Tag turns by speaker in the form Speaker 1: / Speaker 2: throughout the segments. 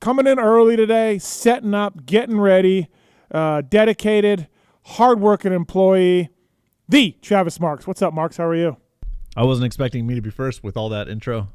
Speaker 1: coming in early today, setting up, getting ready, dedicated, hardworking employee, the Travis Marks. What's up, Marks? How are you?
Speaker 2: I wasn't expecting me to be first with all that intro,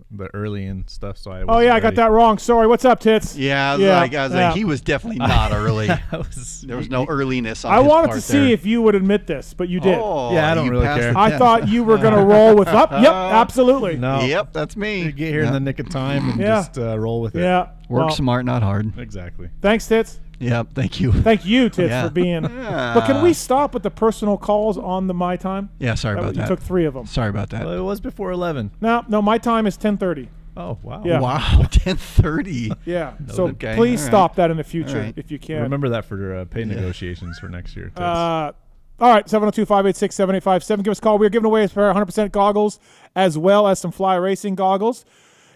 Speaker 2: but early and stuff. So I.
Speaker 1: I got that wrong. Sorry. What's up, Tits?
Speaker 3: Yeah, I was like, he was definitely not early. There was no earliness on his
Speaker 1: wanted
Speaker 3: part
Speaker 1: to see
Speaker 3: there.
Speaker 1: if you would admit this, but you did.
Speaker 3: Oh,
Speaker 2: yeah, I don't really care.
Speaker 1: I thought you were going to roll with up. Yep, absolutely.
Speaker 2: No.
Speaker 3: Yep, that's me.
Speaker 2: You get here in the nick of time and just roll with it.
Speaker 1: Yeah.
Speaker 3: Work smart, not hard.
Speaker 2: Exactly.
Speaker 1: Thanks, Tits.
Speaker 3: Yep, thank you.
Speaker 1: Thank you, Tits, for being. But can we stop with the personal calls on the My Time?
Speaker 3: Yeah, sorry about that.
Speaker 1: You took 3 of them.
Speaker 3: Sorry about that.
Speaker 2: Well, it was before 11.
Speaker 1: No, My Time is 10:30.
Speaker 2: Oh, wow.
Speaker 1: Yeah.
Speaker 3: Wow, 10:30.
Speaker 1: Yeah.
Speaker 3: No,
Speaker 1: So
Speaker 3: okay.
Speaker 1: please
Speaker 3: All
Speaker 1: stop that in the future
Speaker 3: All right.
Speaker 1: if you can.
Speaker 2: Remember that for pay negotiations for next year. Tits.
Speaker 1: All right, 702-586-7857. Give us a call. We're giving away a pair of 100% goggles as well as some fly racing goggles.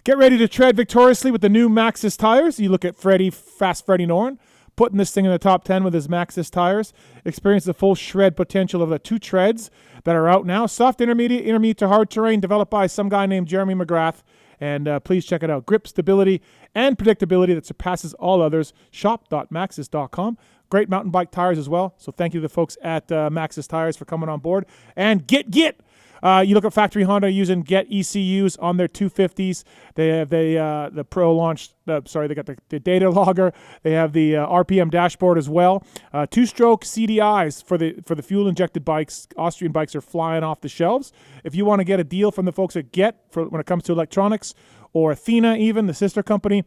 Speaker 1: Get ready to tread victoriously with the new Maxxis tires. You look at Fast Freddie Norn, putting this thing in the top 10 with his Maxxis tires. Experience the full shred potential of the 2 treads that are out now. Soft, intermediate to hard terrain, developed by some guy named Jeremy McGrath. And please check it out. Grip, stability, and predictability that surpasses all others. Shop.maxxis.com. Great mountain bike tires as well. So thank you to the folks at Maxxis Tires for coming on board. And Get! You look at Factory Honda using Get ECUs on their 250s. They have the Pro launched. They got the data logger. They have the RPM dashboard as well. 2-stroke CDIs for the fuel injected bikes. Austrian bikes are flying off the shelves. If you want to get a deal from the folks at Get when it comes to electronics, or Athena even, the sister company,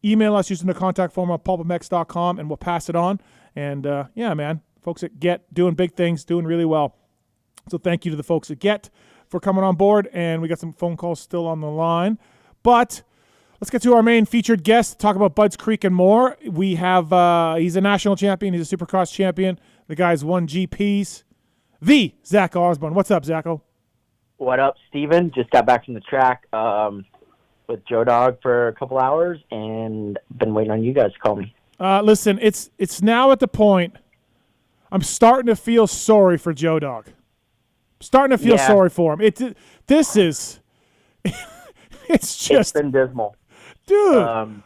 Speaker 1: email us using the contact form on pulpamex.com and we'll pass it on. And man, folks at Get doing big things, doing really well. So thank you to the folks at Get for coming on board, and we got some phone calls still on the line. But let's get to our main featured guest, talk about Budds Creek and more. We have he's a national champion, he's a Supercross champion. The guy's won GPs. The Zach Osborne. What's up, Zacho?
Speaker 4: What up, Steven? Just got back from the track with Joe Dog for a couple hours, and been waiting on you guys to call me.
Speaker 1: Listen, it's now at the point I'm starting to feel sorry for Joe Dog. Starting to feel sorry for him. This is it's just
Speaker 4: it's been dismal,
Speaker 1: dude.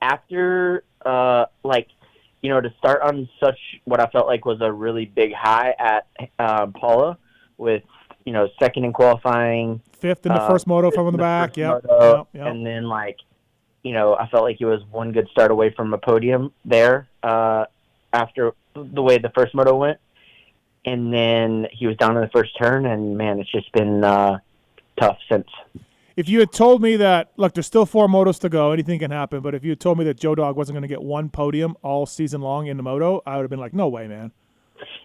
Speaker 4: After to start on such what I felt like was a really big high at Paula with second in qualifying,
Speaker 1: 5th in the first moto from the back, yep.
Speaker 4: And then I felt like he was one good start away from a podium there after the way the first moto went. And then he was down in the first turn, and, man, it's just been tough since.
Speaker 1: If you had told me that, look, there's still 4 motos to go, anything can happen, but if you had told me that Joe Dog wasn't going to get 1 podium all season long in the moto, I would have been like, no way, man.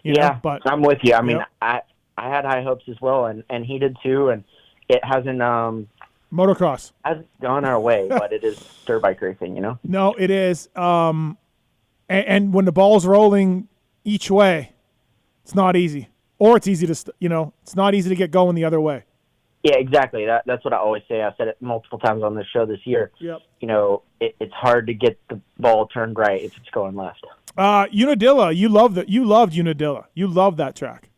Speaker 1: You know? But
Speaker 4: I'm with you. I mean, I had high hopes as well, and he did too, and it hasn't
Speaker 1: motocross
Speaker 4: hasn't gone our way, but it is dirt bike racing,
Speaker 1: No, it is. And when the ball's rolling each way, it's not easy. Or it's easy to, it's not easy to get going the other way.
Speaker 4: Yeah, exactly. That's what I always say. I said it multiple times on this show this year.
Speaker 1: Yep.
Speaker 4: It's hard to get the ball turned right if it's going left.
Speaker 1: Unadilla, you loved Unadilla. You love that track.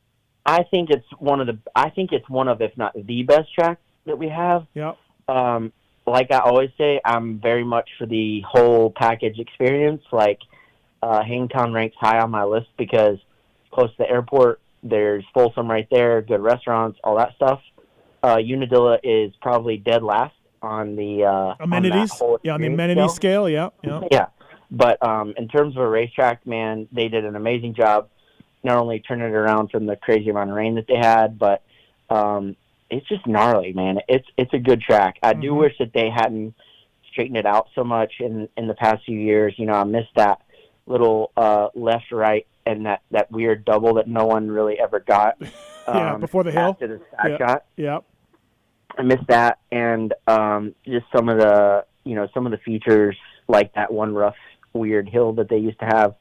Speaker 4: I think it's one of, if not the best track that we have.
Speaker 1: Yep.
Speaker 4: Like I always say, I'm very much for the whole package experience. Hangtown ranks high on my list because close to the airport, there's Folsom right there, good restaurants, all that stuff. Unadilla is probably dead last on the
Speaker 1: amenities. On the amenity scale, yeah.
Speaker 4: Yeah, but in terms of a racetrack, man, they did an amazing job. Not only turning it around from the crazy amount of rain that they had, but it's just gnarly, man. It's a good track. I do wish that they hadn't straightened it out so much in the past few years. I missed that little left, right, and that weird double that no one really ever got.
Speaker 1: Before the hill.
Speaker 4: To the side shot.
Speaker 1: Yeah.
Speaker 4: I missed that, and just some of the features, like that one rough, weird hill that they used to have,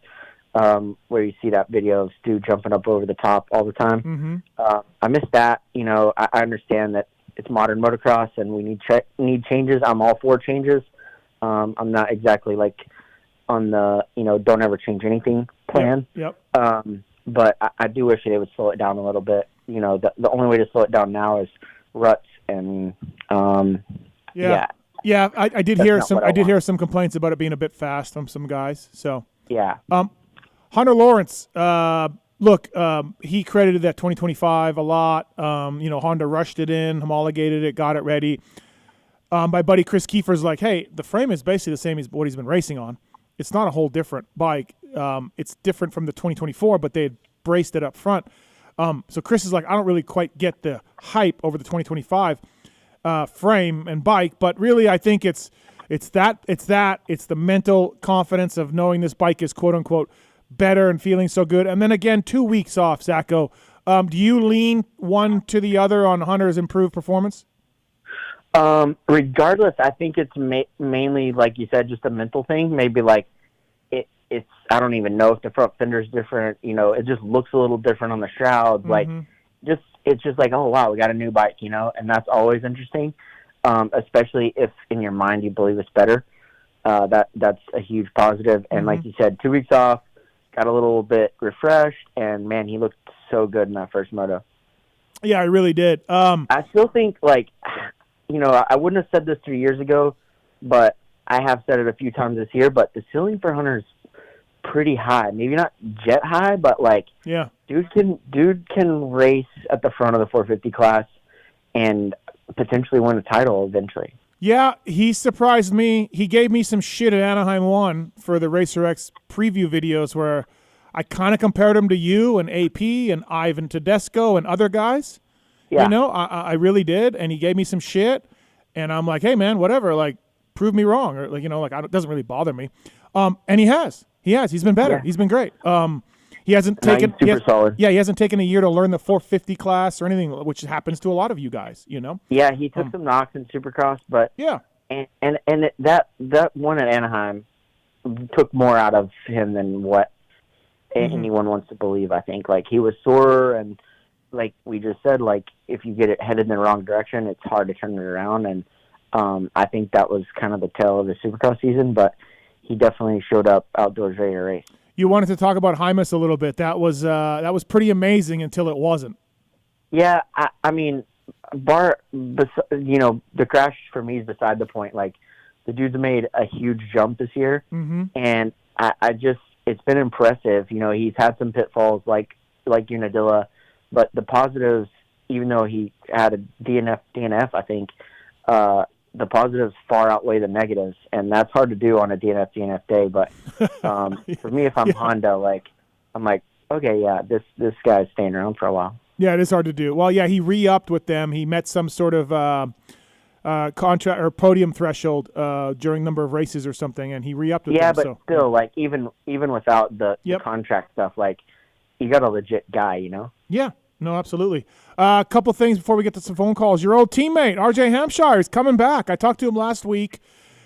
Speaker 4: where you see that video of Stu jumping up over the top all the time. I missed that. I understand that it's modern motocross and we need changes. I'm all for changes. I'm not exactly on the don't ever change anything plan.
Speaker 1: Yep.
Speaker 4: But I do wish they would slow it down a little bit. The only way to slow it down now is ruts and
Speaker 1: Yeah, I did
Speaker 4: That's
Speaker 1: hear
Speaker 4: not
Speaker 1: some.
Speaker 4: what I
Speaker 1: I did
Speaker 4: want.
Speaker 1: hear some complaints about it being a bit fast from some guys. So
Speaker 4: Yeah.
Speaker 1: Hunter Lawrence, look, he credited that 2025 a lot. Honda rushed it in, homologated it, got it ready. My buddy Chris Kiefer's like, hey, the frame is basically the same as what he's been racing on. It's not a whole different bike. It's different from the 2024, but they had braced it up front. So Chris is like, I don't really quite get the hype over the 2025 frame and bike, but really I think it's the mental confidence of knowing this bike is quote unquote better and feeling so good. And then again, 2 weeks off, Zacho. Do you lean one to the other on Hunter's improved performance?
Speaker 4: Regardless, I think it's mainly, like you said, just a mental thing. Maybe like it's I don't even know if the front fender's different. It just looks a little different on the shrouds. Like it's just like, oh wow, we got a new bike, and that's always interesting. Especially if in your mind you believe it's better. That's a huge positive. And like you said, 2 weeks off, got a little bit refreshed, and man, he looked so good in that first moto.
Speaker 1: Yeah, I really did.
Speaker 4: I still think, like, I wouldn't have said this 3 years ago, but I have said it a few times this year, but the ceiling for Hunter is pretty high. Maybe not jet high, but like,
Speaker 1: yeah,
Speaker 4: dude can race at the front of the 450 class and potentially win a title eventually.
Speaker 1: Yeah, he surprised me. He gave me some shit at Anaheim 1 for the Racer X preview videos where I kind of compared him to you and AP and Ivan Tedesco and other guys.
Speaker 4: Yeah.
Speaker 1: I really did, and he gave me some shit, and I'm like, hey, man, whatever, like, prove me wrong, or it doesn't really bother me. And he has. He's been better.
Speaker 4: Yeah.
Speaker 1: He's been great. He hasn't
Speaker 4: No,
Speaker 1: taken
Speaker 4: he's super solid.
Speaker 1: Yeah, he hasn't taken a year to learn the 450 class or anything, which happens to a lot of you guys.
Speaker 4: Yeah, he took some knocks in Supercross, but
Speaker 1: yeah,
Speaker 4: and that one at Anaheim took more out of him than what anyone wants to believe. I think, like, he was sore, and like we just said, like, if you get it headed in the wrong direction, it's hard to turn it around. And I think that was kind of the tail of the Supercross season, but he definitely showed up outdoors ready to race.
Speaker 1: You wanted to talk about Hymas a little bit. That was pretty amazing until it wasn't.
Speaker 4: Yeah, I mean, the crash for me is beside the point. Like, the dude's made a huge jump this year, and I just, it's been impressive. He's had some pitfalls like Unadilla, but the positives, even though he had a DNF, I think, the positives far outweigh the negatives, and that's hard to do on a DNF day. But for me, if I'm Honda, like, I'm like, okay, yeah, this guy's staying around for a while.
Speaker 1: Yeah, it is hard to do. Well, yeah, he re-upped with them. He met some sort of contract or podium threshold during number of races or something, and he re-upped with them.
Speaker 4: Yeah, but still, like, even without the contract stuff, like, you got a legit guy,
Speaker 1: Yeah. No, absolutely. A couple things before we get to some phone calls. Your old teammate, RJ Hampshire, is coming back. I talked to him last week.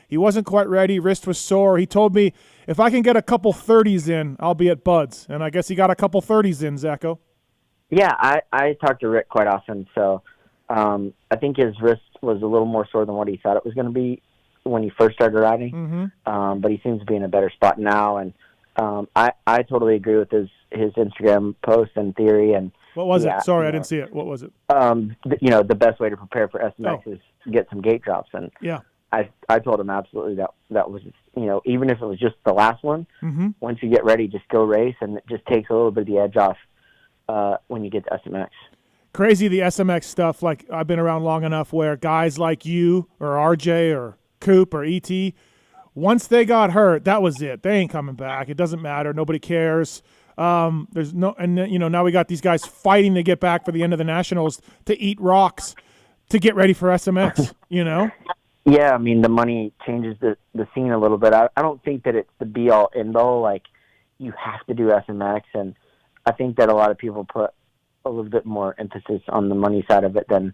Speaker 1: He wasn't quite ready. Wrist was sore. He told me if I can get a couple 30s in, I'll be at Bud's. And I guess he got a couple 30s in, Zacho.
Speaker 4: Yeah, I talk to Rick quite often. So I think his wrist was a little more sore than what he thought it was going to be when he first started riding. But he seems to be in a better spot now. And I totally agree with his Instagram post and theory. And
Speaker 1: what was it? Sorry, I didn't see it. What was it?
Speaker 4: The best way to prepare for SMX is get some gate drops. And
Speaker 1: yeah,
Speaker 4: I told him absolutely that was, even if it was just the last one, once you get ready, just go race, and it just takes a little bit of the edge off when you get to SMX.
Speaker 1: Crazy, the SMX stuff. Like, I've been around long enough where guys like you or RJ or Coop or ET, once they got hurt, that was it. They ain't coming back. It doesn't matter. Nobody cares. There's no, and now we got these guys fighting to get back for the end of the Nationals to eat rocks to get ready for SMX.
Speaker 4: Yeah, I mean, the money changes the scene a little bit. I don't think that it's the be all end all. Like, you have to do SMX, and I think that a lot of people put a little bit more emphasis on the money side of it than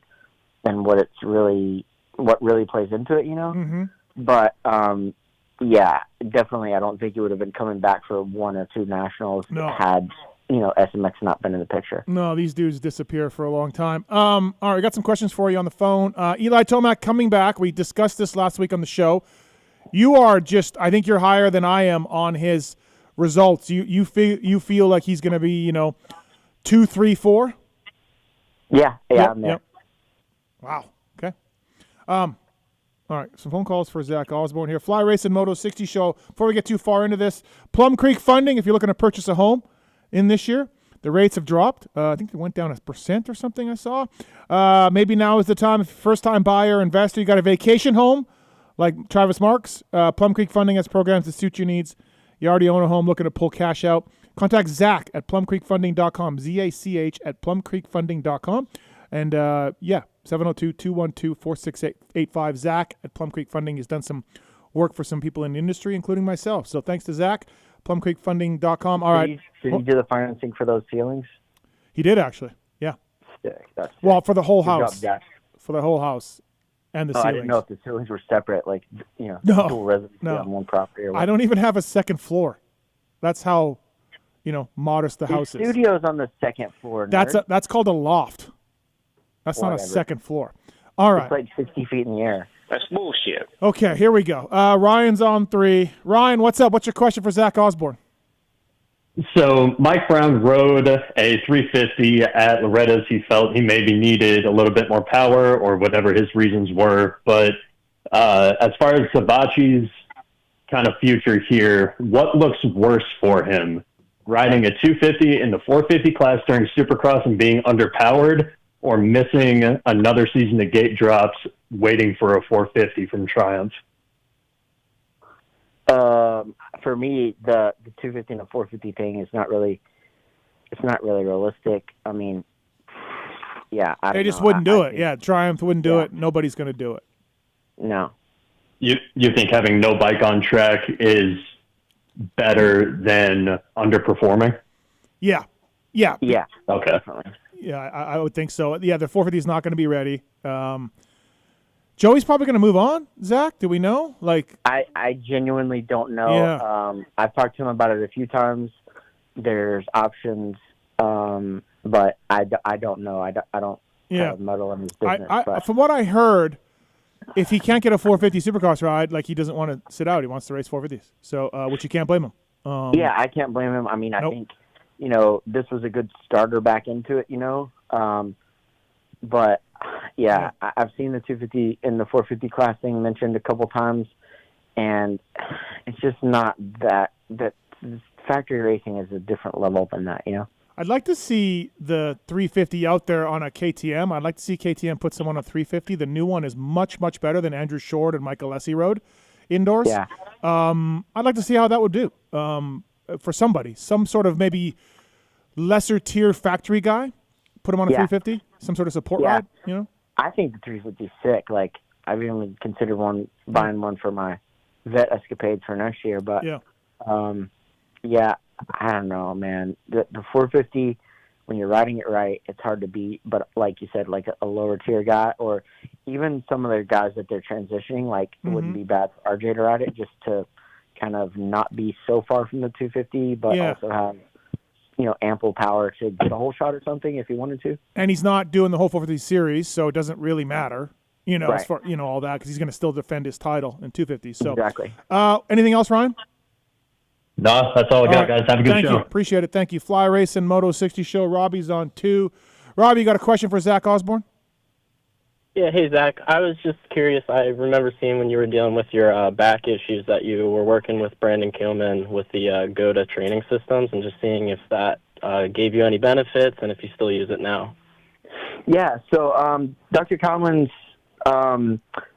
Speaker 4: what really plays into it. But yeah, definitely, I don't think he would have been coming back for one or two Nationals had SMX not been in the picture.
Speaker 1: No, these dudes disappear for a long time. All right, we got some questions for you on the phone. Eli Tomac coming back. We discussed this last week on the show. You are I think you're higher than I am on his results. You feel like he's going to be 2, 3, 4.
Speaker 4: Yeah, I'm there.
Speaker 1: Yep. Wow. Okay. All right, some phone calls for Zach Osborne here. Fly Racing Moto 60 show. Before we get too far into this, Plum Creek funding, if you're looking to purchase a home in this year, the rates have dropped. I think they went down 1% or something I saw. Maybe now is the time. If you're a first-time buyer or investor, you got a vacation home like Travis Marks. Plum Creek funding has programs that suit your needs. You already own a home looking to pull cash out. Contact Zach at plumcreekfunding.com, Z-A-C-H at plumcreekfunding.com. And, 702-212-46885. Zach at Plum Creek Funding has done some work for some people in the industry, including myself. So thanks to Zach, plumcreekfunding.com. All right.
Speaker 4: Did he do the financing for those ceilings?
Speaker 1: He did, actually. Yeah.
Speaker 4: Sick. That's sick.
Speaker 1: Well, for the whole
Speaker 4: Good
Speaker 1: house.
Speaker 4: job, Zach.
Speaker 1: For the whole house and the
Speaker 4: Oh, I
Speaker 1: ceilings.
Speaker 4: didn't know if the ceilings were separate, like,
Speaker 1: No,
Speaker 4: dual residency
Speaker 1: no.
Speaker 4: on one property or what.
Speaker 1: I don't even have a second floor. That's how, modest the
Speaker 4: His
Speaker 1: house is.
Speaker 4: studio's on the second floor. nerd.
Speaker 1: That's called a loft. That's not a
Speaker 4: Whatever.
Speaker 1: second floor. All right.
Speaker 4: It's like 60 feet in the air.
Speaker 5: That's bullshit.
Speaker 1: Okay, here we go. Ryan's on 3. Ryan, what's up? What's your question for Zach Osborne?
Speaker 6: So Mike Brown rode a 350 at Loretta's. He felt he maybe needed a little bit more power or whatever his reasons were. But as far as Sabachi's kind of future here, what looks worse for him? Riding a 250 in the 450 class during Supercross and being underpowered, or missing another season of gate drops waiting for a 450 from Triumph?
Speaker 4: For me, the 250 and the 450 thing is not really realistic. I mean, yeah,
Speaker 1: They just wouldn't do it. Yeah, Triumph wouldn't do it. Nobody's going to do it.
Speaker 4: No.
Speaker 6: You think having no bike on track is better than underperforming?
Speaker 1: Yeah.
Speaker 4: Yeah.
Speaker 6: Okay.
Speaker 4: Definitely.
Speaker 1: Yeah, I would think so. Yeah, the 450 is not going to be ready. Joey's probably going to move on. Zach, do we know?
Speaker 4: I genuinely don't know.
Speaker 1: Yeah.
Speaker 4: I've talked to him about it a few times. There's options, but I don't know. I don't kind of meddle in his business. But
Speaker 1: From what I heard, if he can't get a 450 Supercross ride, he doesn't want to sit out. He wants to race 450s. So, which you can't blame him.
Speaker 4: yeah, I can't blame him. I mean, I think, this was a good starter back into it, but yeah, I've seen the 250 and the 450 class thing mentioned a couple times, and it's just not that factory racing is a different level than that,
Speaker 1: I'd like to see the 350 out there on a KTM. I'd like to see KTM put someone on a 350. The new one is much, much better than Andrew Short and Michael Lessie rode indoors.
Speaker 4: Yeah.
Speaker 1: I'd like to see how that would do for somebody. Some sort of maybe lesser tier factory guy. Put him on a 350. Some sort of support ride,
Speaker 4: I think the 350 is sick. I've even considered buying one for my vet escapades for next year. But
Speaker 1: yeah,
Speaker 4: I don't know, man. The 450, when you're riding it right, it's hard to beat. But like you said, a lower tier guy, or even some of the guys that they're transitioning, it wouldn't be bad for RJ to ride it, just to kind of not be so far from the 250, but also have ample power to get a whole shot or something if he wanted to.
Speaker 1: And he's not doing the whole 450 series, so it doesn't really matter,
Speaker 4: Right.
Speaker 1: as far all that, because he's going to still defend his title in 250. So
Speaker 4: Exactly.
Speaker 1: Anything else, Ryan?
Speaker 6: No, that's all I got, guys. Have a good
Speaker 1: Thank
Speaker 6: show.
Speaker 1: you. Appreciate it. Thank you. Fly Racing Moto 60 show. Robbie's on 2. Robbie, you got a question for Zach Osborne?
Speaker 7: Yeah, hey, Zach. I was just curious. I remember seeing when you were dealing with your back issues that you were working with Brandon Kilman with the GOTA training systems, and just seeing if that gave you any benefits and if you still use it now.
Speaker 4: Yeah, so Dr. Conlon's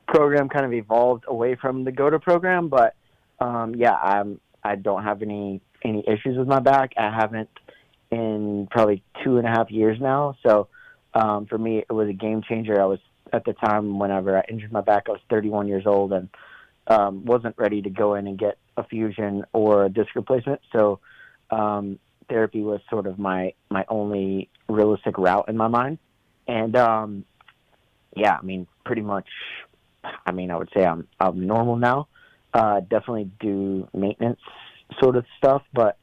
Speaker 4: program kind of evolved away from the GOTA program, but I don't have any issues with my back. I haven't in probably 2.5 years now. So for me, it was a game changer. I was, at the time, whenever I injured my back, I was 31 years old and wasn't ready to go in and get a fusion or a disc replacement. So therapy was sort of my only realistic route in my mind. And pretty much, I would say I'm normal now. Definitely do maintenance sort of stuff, but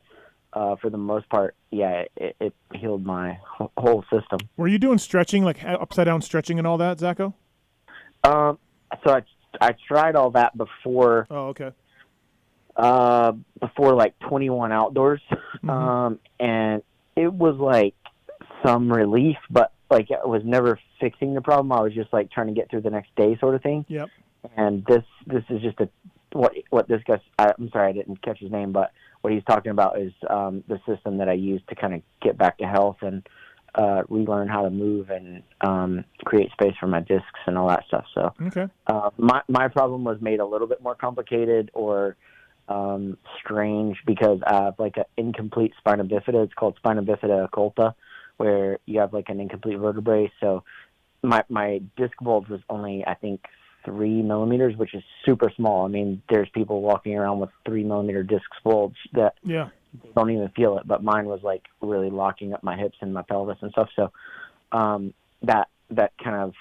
Speaker 4: for the most part, it healed my whole system.
Speaker 1: Were you doing stretching, like upside down stretching and all that, Zacho?
Speaker 4: So I tried all that before.
Speaker 1: Oh, okay.
Speaker 4: Before 21 outdoors, and it was some relief, but I was never fixing the problem. I was just trying to get through the next day, sort of thing.
Speaker 1: Yep.
Speaker 4: And this is just what this guy. I'm sorry, I didn't catch his name, but what he's talking about is the system that I use to kind of get back to health and relearn how to move and create space for my discs and all that stuff. So
Speaker 1: Okay.
Speaker 4: my problem was made a little bit more complicated or strange because I have like an incomplete spina bifida. It's called spina bifida occulta, where you have like an incomplete vertebrae. So my disc bulge was only, I think, 3 millimeters, which is super small. I mean, there's people walking around with 3 millimeter disc bulge that don't even feel it, but mine was like really locking up my hips and my pelvis and stuff. So that kind of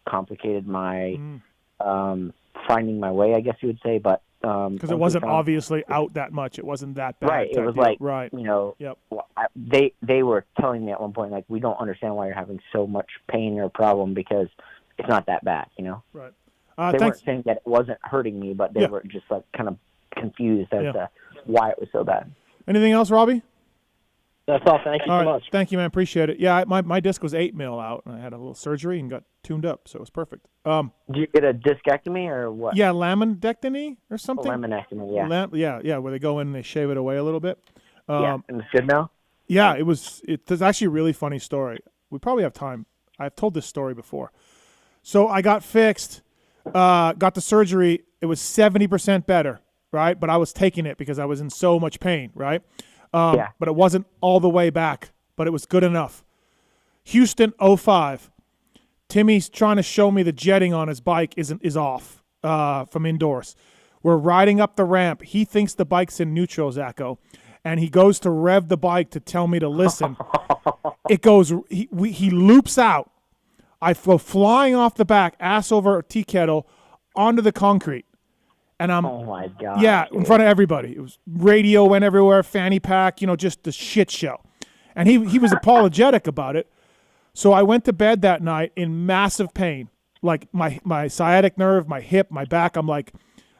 Speaker 4: complicated my finding my way, I guess you would say. But
Speaker 1: because it wasn't obviously out that much, it wasn't that bad.
Speaker 4: Right, it was
Speaker 1: deal.
Speaker 4: like
Speaker 1: right.
Speaker 4: You know, they were telling me at one point, like, we don't understand why you're having so much pain or problem because it's not that bad, you know.
Speaker 1: Right.
Speaker 4: They weren't saying that it wasn't hurting me, but they were just like kind of confused as to why it was so bad.
Speaker 1: Anything else, Robbie?
Speaker 7: That's all. Thank you so much.
Speaker 1: Thank you, man. Appreciate it. Yeah, my disc was 8 mil out, and I had a little surgery and got tuned up, so it was perfect.
Speaker 4: Did you get a discectomy or what?
Speaker 1: Yeah, laminectomy or something.
Speaker 4: Laminectomy,
Speaker 1: yeah, where they go in and they shave it away a little bit.
Speaker 4: And it's good now?
Speaker 1: Yeah, it's actually a really funny story. We probably have time. I've told this story before. So I got fixed, got the surgery. It was 70% better, right? But I was taking it because I was in so much pain, right? But it wasn't all the way back, but it was good enough. Houston 05. Timmy's trying to show me the jetting on his bike is off from indoors. We're riding up the ramp. He thinks the bike's in neutral, Zacho, and he goes to rev the bike to tell me to listen. It goes. He loops out. I go flying off the back, ass over a tea kettle, onto the concrete, and I'm.
Speaker 4: Oh my God!
Speaker 1: Yeah, in front of everybody. It was radio went everywhere, fanny pack, just the shit show, and he was apologetic about it. So I went to bed that night in massive pain, like my sciatic nerve, my hip, my back.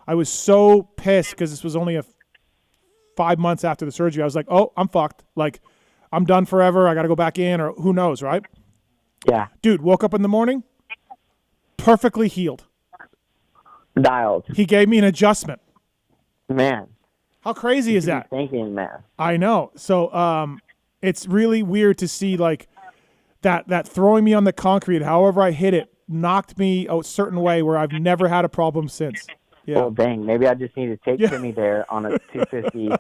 Speaker 1: I was so pissed because this was only 5 months after the surgery. I was like, oh, I'm fucked. Like, I'm done forever. I got to go back in, or who knows, right?
Speaker 4: Yeah.
Speaker 1: Dude, woke up in the morning, perfectly healed.
Speaker 4: Dialed.
Speaker 1: He gave me an adjustment.
Speaker 4: Man.
Speaker 1: How crazy is that?
Speaker 4: Thinking, man.
Speaker 1: I know. So it's really weird to see, like, that throwing me on the concrete, however I hit it, knocked me a certain way where I've never had a problem since. Yeah.
Speaker 4: Well, dang. Maybe I just need to take Timmy there on a 250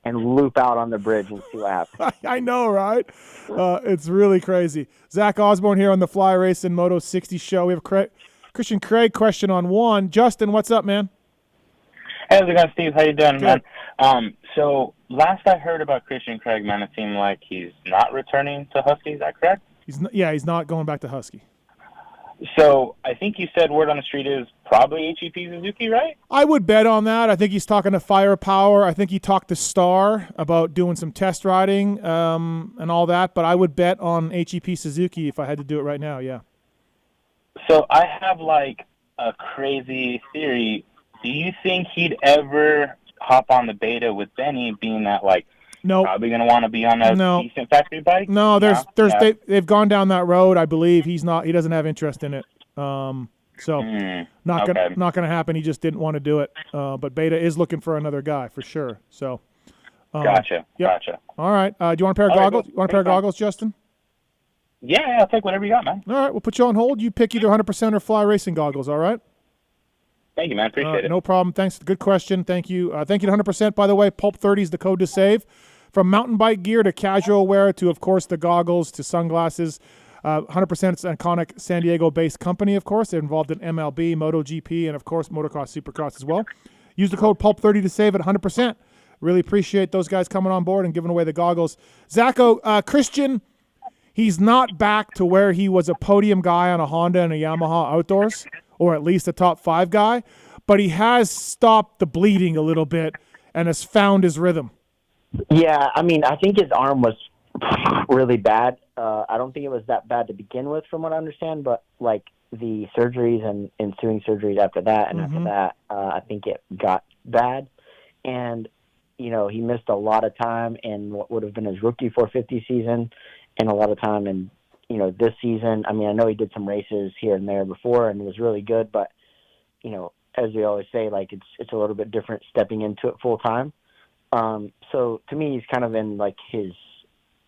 Speaker 4: and loop out on the bridge and see what happens.
Speaker 1: I know, right? It's really crazy. Zach Osborne here on the Fly Racing Moto 60 show. We have Christian Craig question on 1. Justin, what's up, man?
Speaker 5: Hey, how's it going, Steve? How you doing,
Speaker 1: Good.
Speaker 5: man? So last I heard about Christian Craig, man, it seemed like he's not returning to Husky. Is that correct?
Speaker 1: He's not going back to Husky.
Speaker 5: So I think you said word on the street is probably HEP Suzuki, right?
Speaker 1: I would bet on that. I think he's talking to Firepower. I think he talked to Star about doing some test riding and all that. But I would bet on HEP Suzuki if I had to do it right now, yeah.
Speaker 5: So I have, like, a crazy theory. Do you think he'd ever hop on the beta with Benny, being that, like, probably going to want to be on a decent factory bike?
Speaker 1: No, they've gone down that road. I believe he doesn't have interest in it. Not gonna happen. He just didn't want to do it. But Beta is looking for another guy for sure. So
Speaker 5: Gotcha.
Speaker 1: All right. Do you want a pair of goggles? You want a pair of goggles, Justin?
Speaker 5: Yeah, I'll take whatever you got, man.
Speaker 1: All right, we'll put you on hold. You pick either 100% or Fly Racing goggles, all right?
Speaker 5: Thank you, man. Appreciate it.
Speaker 1: No problem. Thanks. Good question. Thank you. Thank you to 100%. By the way, Pulp 30 is the code to save. From mountain bike gear to casual wear to, of course, the goggles to sunglasses. 100% it's an iconic San Diego-based company, of course. They're involved in MLB, MotoGP, and, of course, Motocross, Supercross as well. Use the code PULP30 to save at 100%. Really appreciate those guys coming on board and giving away the goggles. Zacho, Christian, he's not back to where he was a podium guy on a Honda and a Yamaha Outdoors, or at least a top 5 guy, but he has stopped the bleeding a little bit and has found his rhythm.
Speaker 4: Yeah, I mean, I think his arm was really bad. I don't think it was that bad to begin with, from what I understand, but like the surgeries and ensuing surgeries after that, and after that, I think it got bad. And, he missed a lot of time in what would have been his rookie 450 season, and a lot of time in, this season. I mean, I know he did some races here and there before and was really good, but, as we always say, like it's a little bit different stepping into it full time. So to me, he's kind of in like his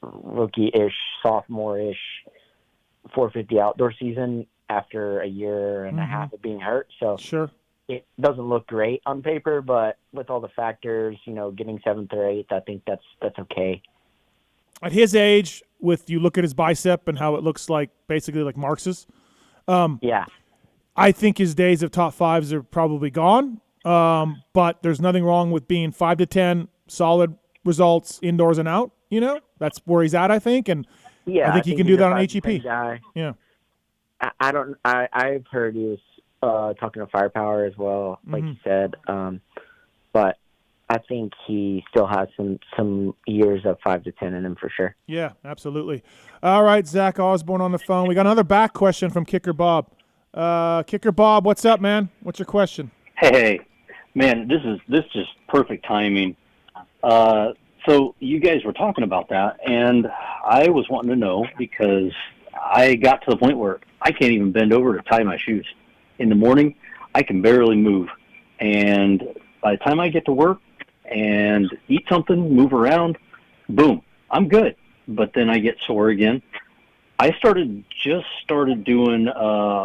Speaker 4: rookie-ish, sophomore-ish 450 outdoor season after a year and a half of being hurt. So
Speaker 1: sure,
Speaker 4: it doesn't look great on paper, but with all the factors, getting 7th or 8th, I think that's okay.
Speaker 1: At his age, with you look at his bicep and how it looks like basically like Marx's.
Speaker 4: Yeah.
Speaker 1: I think his days of top 5s are probably gone. But there's nothing wrong with being 5 to 10 solid results indoors and out. That's where he's at, I think, and
Speaker 4: yeah,
Speaker 1: I think he can do that on HEP.
Speaker 4: Guy.
Speaker 1: Yeah.
Speaker 4: I've heard he was talking to Firepower as well, like you said. But I think he still has some years of 5 to 10 in him for sure.
Speaker 1: Yeah, absolutely. All right, Zach Osborne on the phone. We got another back question from Kicker Bob. Kicker Bob, what's up, man? What's your question?
Speaker 8: Hey, man, this is just perfect timing. So you guys were talking about that, and I was wanting to know because I got to the point where I can't even bend over to tie my shoes. In the morning, I can barely move. And by the time I get to work and eat something, move around, boom, I'm good. But then I get sore again. I started doing,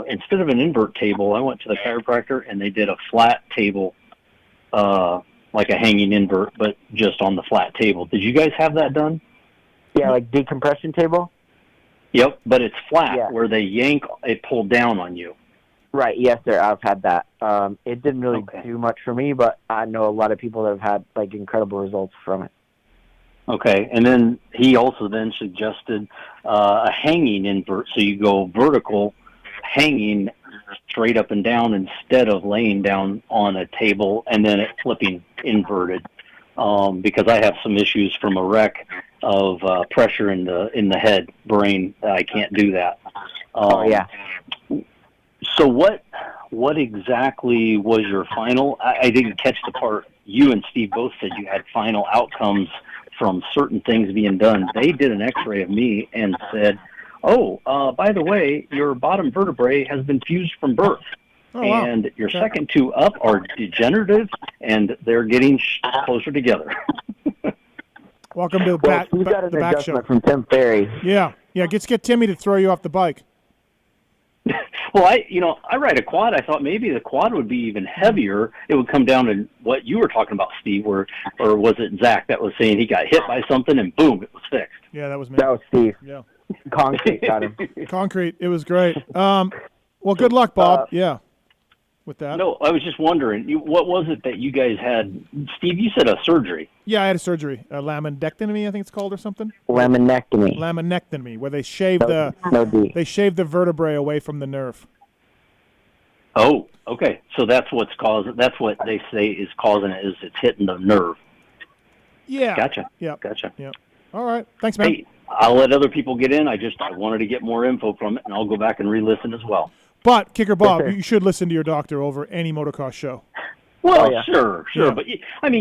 Speaker 8: instead of an invert table, I went to the chiropractor and they did a flat table, like a hanging invert, but just on the flat table. Did you guys have that done?
Speaker 4: Yeah, like decompression table?
Speaker 8: Yep, but it's flat where they yank it pulled down on you.
Speaker 4: Right, yes, sir. I've had that. It didn't really do much for me, but I know a lot of people that have had like incredible results from it.
Speaker 8: Okay, and then he also then suggested a hanging invert, so you go vertical, hanging straight up and down instead of laying down on a table and then it flipping inverted. Because I have some issues from a wreck of pressure in the head, brain. I can't do that. So what exactly was your final? I didn't catch the part. You and Steve both said you had final outcomes from certain things being done. They did an X-ray of me and said, by the way, your bottom vertebrae has been fused from birth. And your second two up are degenerative, and they're getting closer together.
Speaker 1: Welcome to the back show
Speaker 4: from Tim Ferry.
Speaker 1: Yeah. Get Timmy to throw you off the bike.
Speaker 8: Well, I ride a quad. I thought maybe the quad would be even heavier. It would come down to what you were talking about, Steve, or was it Zach that was saying he got hit by something and boom, it was fixed?
Speaker 1: Yeah, that was me.
Speaker 4: That was Steve.
Speaker 1: Yeah.
Speaker 4: Concrete got him.
Speaker 1: Concrete. It was great. Well, good luck, Bob. With that.
Speaker 8: No, I was just wondering, what was it that you guys had? Steve, you said a surgery.
Speaker 1: Yeah, I had a surgery, a laminectomy, I think it's called, or something.
Speaker 4: Laminectomy,
Speaker 1: where they shave they shave the vertebrae away from the nerve.
Speaker 8: Oh, okay. So that's what they say is causing it. Is it's hitting the nerve.
Speaker 1: Yeah.
Speaker 8: Gotcha.
Speaker 1: Yeah.
Speaker 8: Gotcha.
Speaker 1: Yeah. All right. Thanks, man.
Speaker 8: Hey, I'll let other people get in. I wanted to get more info from it, and I'll go back and re-listen as well.
Speaker 1: But, Kicker Bob, you should listen to your doctor over any motocross show.
Speaker 8: Well, sure. Yeah. But,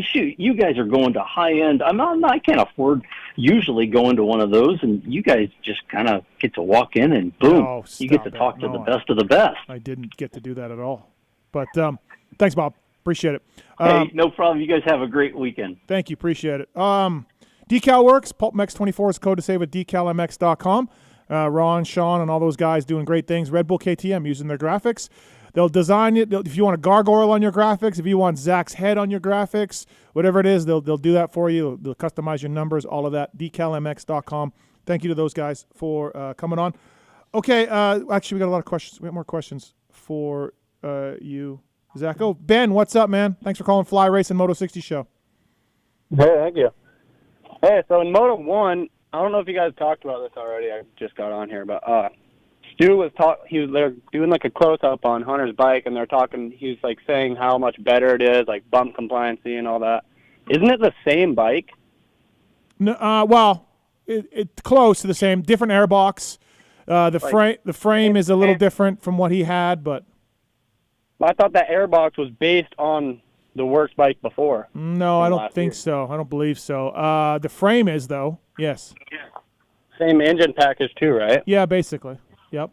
Speaker 8: shoot, you guys are going to high-end. I can't afford usually going to one of those, and you guys just kind of get to walk in and, boom, you get to talk to the best of the best.
Speaker 1: I didn't get to do that at all. But thanks, Bob. Appreciate it.
Speaker 8: Hey, no problem. You guys have a great weekend.
Speaker 1: Thank you. Appreciate it. Decal Works, PulpMX24 is code to save at decalmx.com. Ron, Sean, and all those guys doing great things. Red Bull KTM using their graphics. They'll design it. If you want a gargoyle on your graphics, if you want Zach's head on your graphics, whatever it is, they'll do that for you. They'll customize your numbers, all of that. decalmx.com. Thank you to those guys for coming on. Okay, actually, we got a lot of questions. We have more questions for you, Zach. Oh, Ben, what's up, man? Thanks for calling Fly Racing Moto 60 Show.
Speaker 9: Hey, thank you. Hey, so in Moto 1, I don't know if you guys talked about this already. I just got on here, but Stu was they're doing like a close up on Hunter's bike, and they're talking. He's like saying how much better it is, like bump compliancy and all that. Isn't it the same bike?
Speaker 1: No, well, it's close to the same. Different airbox. The frame is a little different from what he had, but
Speaker 9: I thought that airbox was based on the works bike before.
Speaker 1: No, I don't think so. I don't believe so. The frame is, though. Yes.
Speaker 9: Same engine package too, right?
Speaker 1: Yeah, basically. Yep.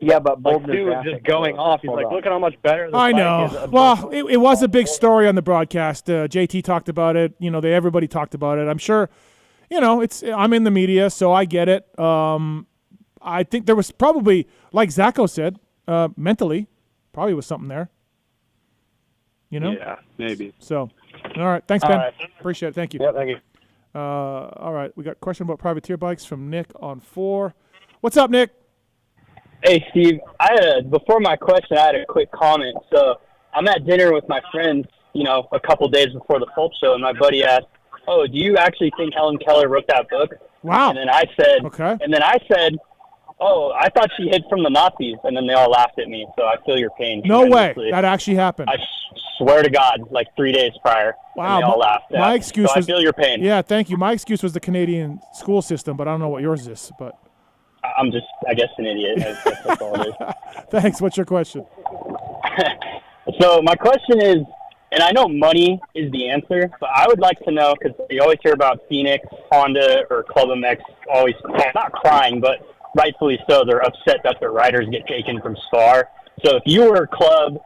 Speaker 4: Yeah, but
Speaker 9: like Stu was just going off. He's like, look at how much better this
Speaker 1: I
Speaker 9: bike
Speaker 1: know.
Speaker 9: is.
Speaker 1: Well, it was a big story on the broadcast. JT talked about it. Everybody talked about it. I'm sure, I'm in the media, so I get it. I think there was probably, like Zacho said, mentally, probably was something there.
Speaker 9: Yeah, maybe.
Speaker 1: So, all right. Thanks, Ben.
Speaker 9: All right.
Speaker 1: Appreciate it. Thank you.
Speaker 9: Yeah, thank you.
Speaker 1: All right. We got a question about privateer bikes from Nick on 4. What's up, Nick?
Speaker 10: Hey, Steve. Before my question, I had a quick comment. So I'm at dinner with my friends, a couple days before the Fulp show, and my buddy asked, "Oh, do you actually think Helen Keller wrote that book?"
Speaker 1: Wow.
Speaker 10: And then I said,
Speaker 1: okay.
Speaker 10: And then I said, "Oh, I thought she hid from the Nazis." And then they all laughed at me. So I feel your pain.
Speaker 1: No way. That actually happened.
Speaker 10: I swear to God, like 3 days prior.
Speaker 1: Wow.
Speaker 10: And they all laughed.
Speaker 1: My excuse
Speaker 10: so
Speaker 1: was,
Speaker 10: I feel your pain.
Speaker 1: Yeah, thank you. My excuse was the Canadian school system, but I don't know what yours is. But
Speaker 10: I'm just, I guess, an idiot. That's all it is.
Speaker 1: Thanks. What's your question?
Speaker 10: So my question is, and I know money is the answer, but I would like to know, because you always hear about Phoenix, Honda, or Club MX always, not crying, but rightfully so, they're upset that their riders get taken from Star. So if you were Club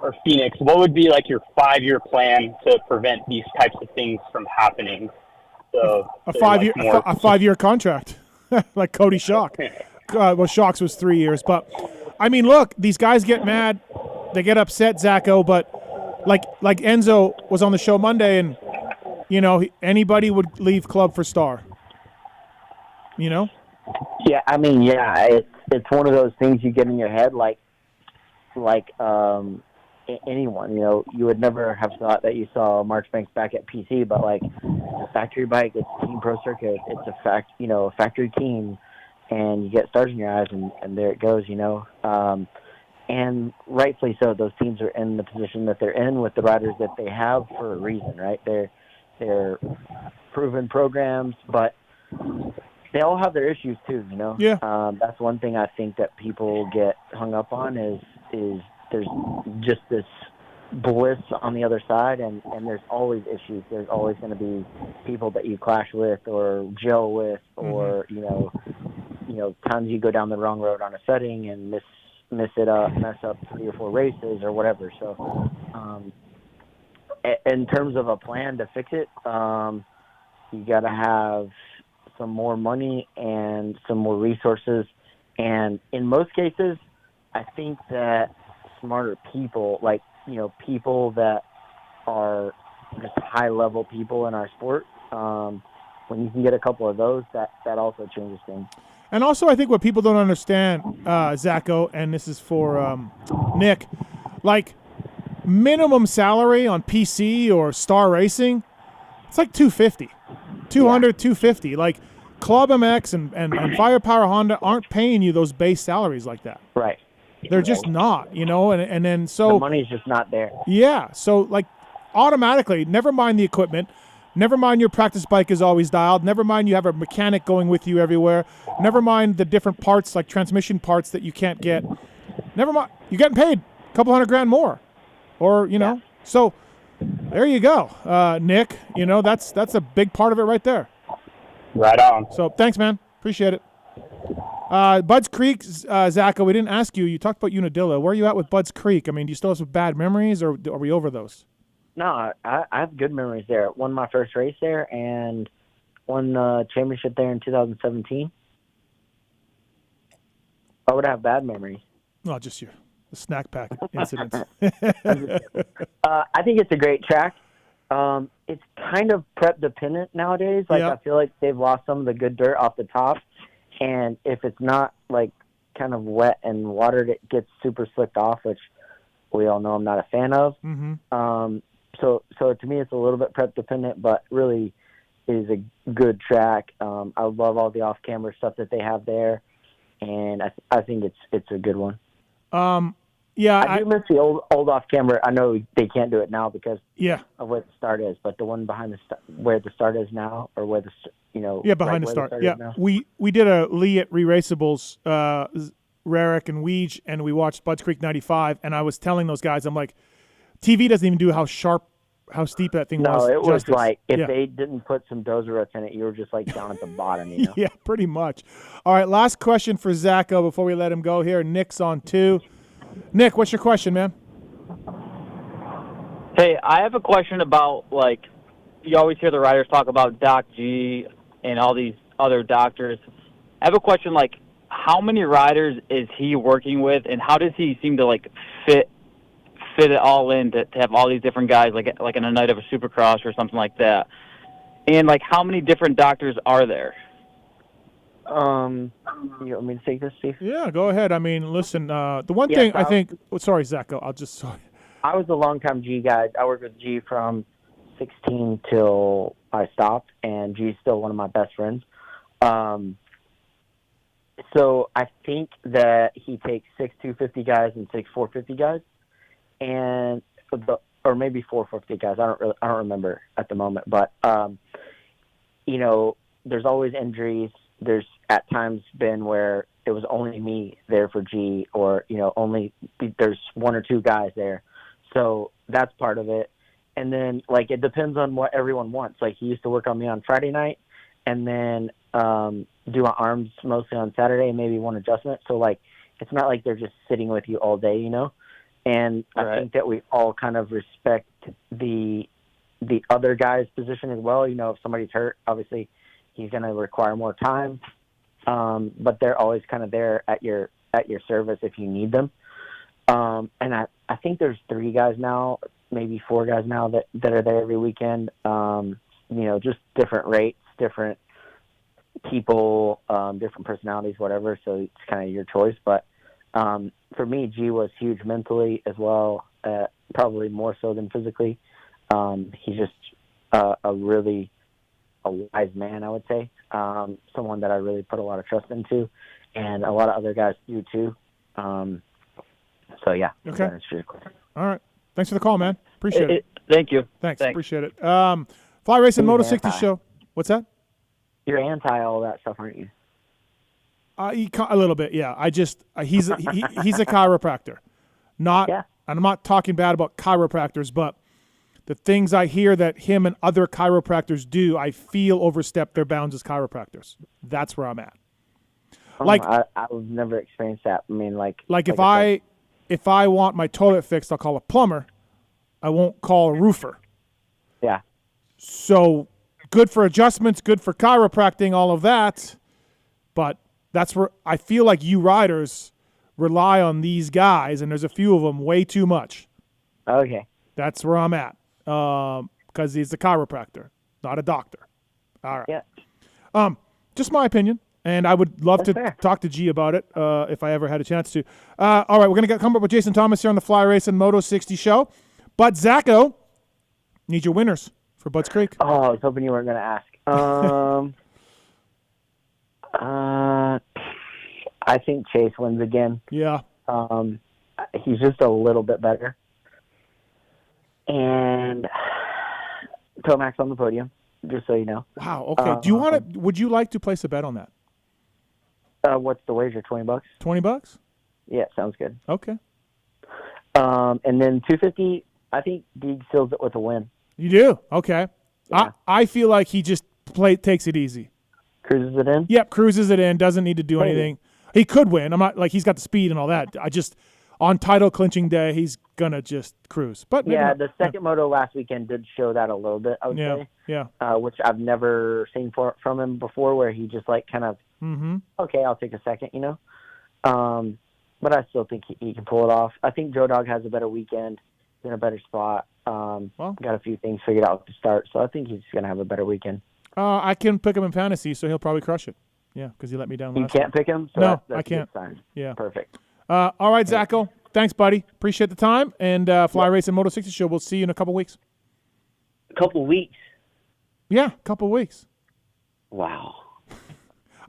Speaker 10: or Phoenix, what would be like your 5-year plan to prevent these types of things from happening? So
Speaker 1: a 5-year contract, like Cody Schock. Well, Schock's was 3 years, but I mean, look, these guys get mad, they get upset, Zacho, but like Enzo was on the show Monday, and anybody would leave Club for Star.
Speaker 4: Yeah, I mean, it's one of those things you get in your head, like anyone. You would never have thought that you saw Marchbanks back at PC, but like a factory bike, it's Team Pro Circuit, it's a factory team, and you get stars in your eyes, and there it goes. And rightfully so, those teams are in the position that they're in with the riders that they have for a reason, right? They're proven programs, but they all have their issues too,
Speaker 1: Yeah.
Speaker 4: That's one thing I think that people get hung up on is there's just this bliss on the other side, and there's always issues. There's always going to be people that you clash with or gel with, or times you go down the wrong road on a setting and mess up 3 or 4 races or whatever. So, in terms of a plan to fix it, you got to have some more money and some more resources. And in most cases, I think that smarter people, like, people that are just high-level people in our sport, when you can get a couple of those, that also changes things.
Speaker 1: And also, I think what people don't understand, Zacho, and this is for Nick, like minimum salary on PC or Star Racing, it's like $250, $250. Like Club MX and Firepower Honda aren't paying you those base salaries like that.
Speaker 4: Right.
Speaker 1: They're just not, and then so
Speaker 4: the money's just not there.
Speaker 1: Yeah. So like automatically, never mind the equipment. Never mind your practice bike is always dialed. Never mind you have a mechanic going with you everywhere. Never mind the different parts, like transmission parts that you can't get. Never mind. You're getting paid a couple $100,000 more. Or,
Speaker 4: Yeah.
Speaker 1: So there you go, Nick. That's a big part of it right there.
Speaker 10: Right on.
Speaker 1: So thanks, man. Appreciate it. Bud's Creek, Zacho, we didn't ask you. You talked about Unadilla. Where are you at with Bud's Creek? I mean, do you still have some bad memories, or are we over those?
Speaker 4: No, I have good memories there. Won my first race there and won the championship there in 2017. I would have bad memories.
Speaker 1: No, just the snack pack incidents.
Speaker 4: I think it's a great track. It's kind of prep dependent nowadays. Like, I feel like they've lost some of the good dirt off the top, and if it's not like kind of wet and watered, it gets super slicked off, which we all know I'm not a fan of.
Speaker 1: Mm-hmm.
Speaker 4: So to me, it's a little bit prep dependent, but really is a good track. I love all the off-camera stuff that they have there, and I think it's a good one. I do miss the old off-camera. I know they can't do it now because of where the start is, but the one behind where the start is now, or where
Speaker 1: behind the start. We did a Lee at Re-Raceables, Rarick and Weege, and we watched Bud's Creek 95, and I was telling those guys, I'm like, TV doesn't even do how sharp how steep that thing was.
Speaker 4: No, it was
Speaker 1: justice.
Speaker 4: like if
Speaker 1: Yeah.
Speaker 4: they didn't put some dozer ruts in it, you were just like down at the bottom, you know?
Speaker 1: Yeah, pretty much. All right, last question for Zacho before we let him go here. Nick's on 2. Nick, what's your question, man?
Speaker 11: Hey, I have a question about, like, you always hear the riders talk about Doc G and all these other doctors. I have a question, like, how many riders is he working with, and how does he seem to, like, fit it all in to have all these different guys, like in a night of a Supercross or something like that? And, like, how many different doctors are there?
Speaker 4: You want me to take this, Steve?
Speaker 1: Yeah, go ahead. I mean, listen, the one thing I think – sorry, Zacho. Sorry.
Speaker 4: I was a longtime G guy. I worked with G from 16 till I stopped, and G's still one of my best friends. So I think that he takes 6 250 guys and 6 450 guys, or maybe 450 guys. I don't remember at the moment, but you know, there's always injuries. There's at times been where it was only me there for G, or you know, there's 1 or 2 guys there. So that's part of it. And then, like, it depends on what everyone wants. Like, he used to work on me on Friday night and then do my arms mostly on Saturday and maybe one adjustment. So, like, it's not like they're just sitting with you all day, you know? And I think that we all kind of respect the other guy's position as well. You know, if somebody's hurt, obviously he's going to require more time. But they're always kind of there at your service if you need them. And I think there's 3 guys now, maybe 4 guys now that are there every weekend. You know, just different rates, different people, different personalities, whatever. So it's kind of your choice. But for me, G was huge mentally as well, probably more so than physically. He's just a wise man, I would say. Someone that I really put a lot of trust into, and a lot of other guys do too. So, yeah.
Speaker 1: Okay. All right. Thanks for the call, man. Appreciate it.
Speaker 11: Thank you.
Speaker 1: Thanks. Appreciate it. Fly Racing Moto 60 show. What's that?
Speaker 4: You're anti all that stuff, aren't you?
Speaker 1: A little bit, yeah. He's a chiropractor. I'm not talking bad about chiropractors, but the things I hear that him and other chiropractors do, I feel overstep their bounds as chiropractors. That's where I'm at.
Speaker 4: I've never experienced that. I mean,
Speaker 1: if I want my toilet fixed, I'll call a plumber. I won't call a roofer.
Speaker 4: Yeah.
Speaker 1: So good for adjustments, good for chiropractic, all of that. But that's where I feel like you riders rely on these guys, and there's a few of them way too much.
Speaker 4: Okay.
Speaker 1: That's where I'm at. Because he's a chiropractor, not a doctor. All right.
Speaker 4: Yeah.
Speaker 1: Just my opinion. And I would love to talk to G about it if I ever had a chance to. All right, we're going to come up with Jason Thomas here on the Fly Racing Moto 60 show. But Zacho, need your winners for Budds Creek.
Speaker 4: Oh, I was hoping you weren't going to ask. I think Chase wins again.
Speaker 1: Yeah.
Speaker 4: He's just a little bit better. And Tomac's on the podium, just so you know.
Speaker 1: Wow, okay. Would you like to place a bet on that?
Speaker 4: What's the wager, $20?
Speaker 1: $20?
Speaker 4: Yeah, sounds good.
Speaker 1: Okay.
Speaker 4: And then 250, I think Deeg seals it with a win.
Speaker 1: You do? Okay.
Speaker 4: Yeah.
Speaker 1: I feel like he just takes it easy.
Speaker 4: Cruises it in?
Speaker 1: Yep, cruises it in, doesn't need to do anything. He could win. I'm not like he's got the speed and all that. On title clinching day, he's going to just cruise. But
Speaker 4: yeah, the second moto last weekend did show that a little bit, I would say.
Speaker 1: Yeah.
Speaker 4: Which I've never seen from him before, where he just like kind of, okay, I'll take a second, you know. But I still think he can pull it off. I think Joe Dog has a better weekend, in a better spot. Got a few things figured out at the start, so I think he's going to have a better weekend.
Speaker 1: I can pick him in fantasy, so he'll probably crush it. Yeah, because he let me down last
Speaker 4: You can't pick him? So
Speaker 1: no,
Speaker 4: that's
Speaker 1: I can't.
Speaker 4: A good sign.
Speaker 1: Yeah.
Speaker 4: Perfect.
Speaker 1: All right, Zacho. Thanks, buddy. Appreciate the time. And Fly Racing Moto 60 show. We'll see you in a couple weeks.
Speaker 4: A couple weeks?
Speaker 1: Yeah, a couple weeks.
Speaker 4: Wow.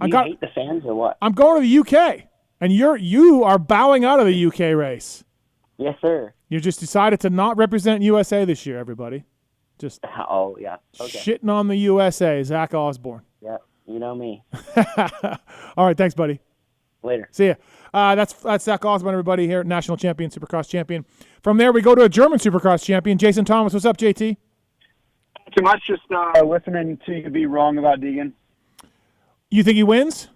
Speaker 4: You hate the fans or what?
Speaker 1: I'm going to the UK, and you are bowing out of the UK race.
Speaker 4: Yes, sir.
Speaker 1: You just decided to not represent USA this year, everybody. Just
Speaker 4: yeah. Okay.
Speaker 1: Shitting on the USA, Zach Osborne.
Speaker 4: Yeah, you know me.
Speaker 1: All right, thanks, buddy.
Speaker 4: Later.
Speaker 1: See ya. That's Zach Osborne, everybody, here, national champion, Supercross champion. From there, we go to a German Supercross champion, Jason Thomas. What's up, JT?
Speaker 9: too much just listening to you be wrong about Deegan.
Speaker 1: You think he wins?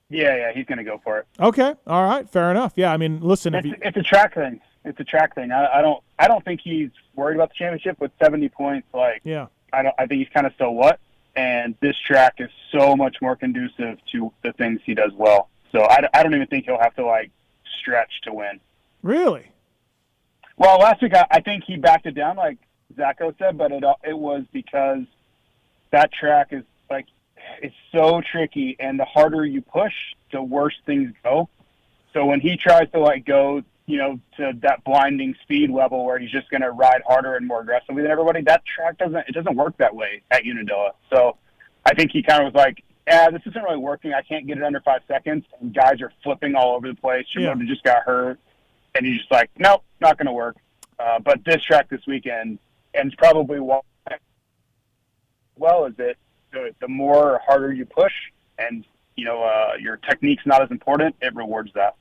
Speaker 9: Yeah, he's going to go for it.
Speaker 1: Okay, all right, fair enough. Yeah, I mean, listen,
Speaker 9: it's a track thing. It's a track thing. I don't think he's worried about the championship with 70 points. Like,
Speaker 1: yeah,
Speaker 9: I think he's kind of so what. And this track is so much more conducive to the things he does well. So I don't even think he'll have to like stretch to win.
Speaker 1: Really?
Speaker 9: Well, last week I think he backed it down, like Zacho said, but it was because that track is like it's so tricky, and the harder you push, the worse things go. So when he tries to like go, to that blinding speed level where he's just going to ride harder and more aggressively than everybody, that track doesn't work that way at Unadilla. So I think he kind of was like, this isn't really working. I can't get it under 5 seconds. And guys are flipping all over the place. Shimoda just got hurt. And he's just like, nope, not going to work. But this track this weekend, and it's probably well, is it the more harder you push and, your technique's not as important, it rewards that.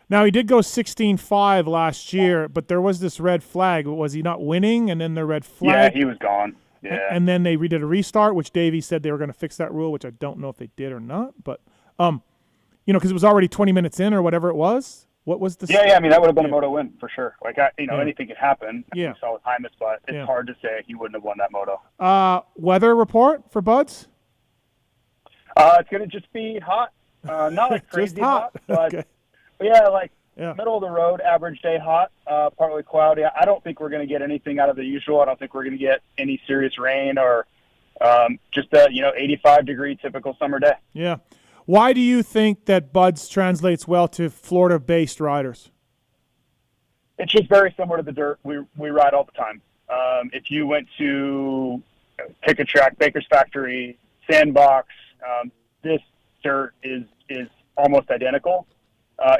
Speaker 1: Now, he did go 16.5 last year, but there was this red flag. Was he not winning? And then the red flag.
Speaker 9: Yeah, he was gone. Yeah.
Speaker 1: And then they redid a restart, which Davey said they were going to fix that rule, which I don't know if they did or not. But, because it was already 20 minutes in or whatever it was. What was the?
Speaker 9: Yeah. I mean, that would have been a Moto win for sure. Like, anything could happen.
Speaker 1: Yeah.
Speaker 9: We saw with Hymas, but it's hard to say he wouldn't have won that Moto.
Speaker 1: Weather report for Buds?
Speaker 9: It's going to just be hot. Not like crazy hot, but
Speaker 1: okay.
Speaker 9: Middle of the road, average day hot, partly cloudy. I don't think we're going to get anything out of the usual. I don't think we're going to get any serious rain or just a 85-degree typical summer day.
Speaker 1: Yeah. Why do you think that Buds translates well to Florida-based riders?
Speaker 9: It's just very similar to the dirt we ride all the time. If you went to pick a track, Baker's Factory, Sandbox, this dirt is almost identical.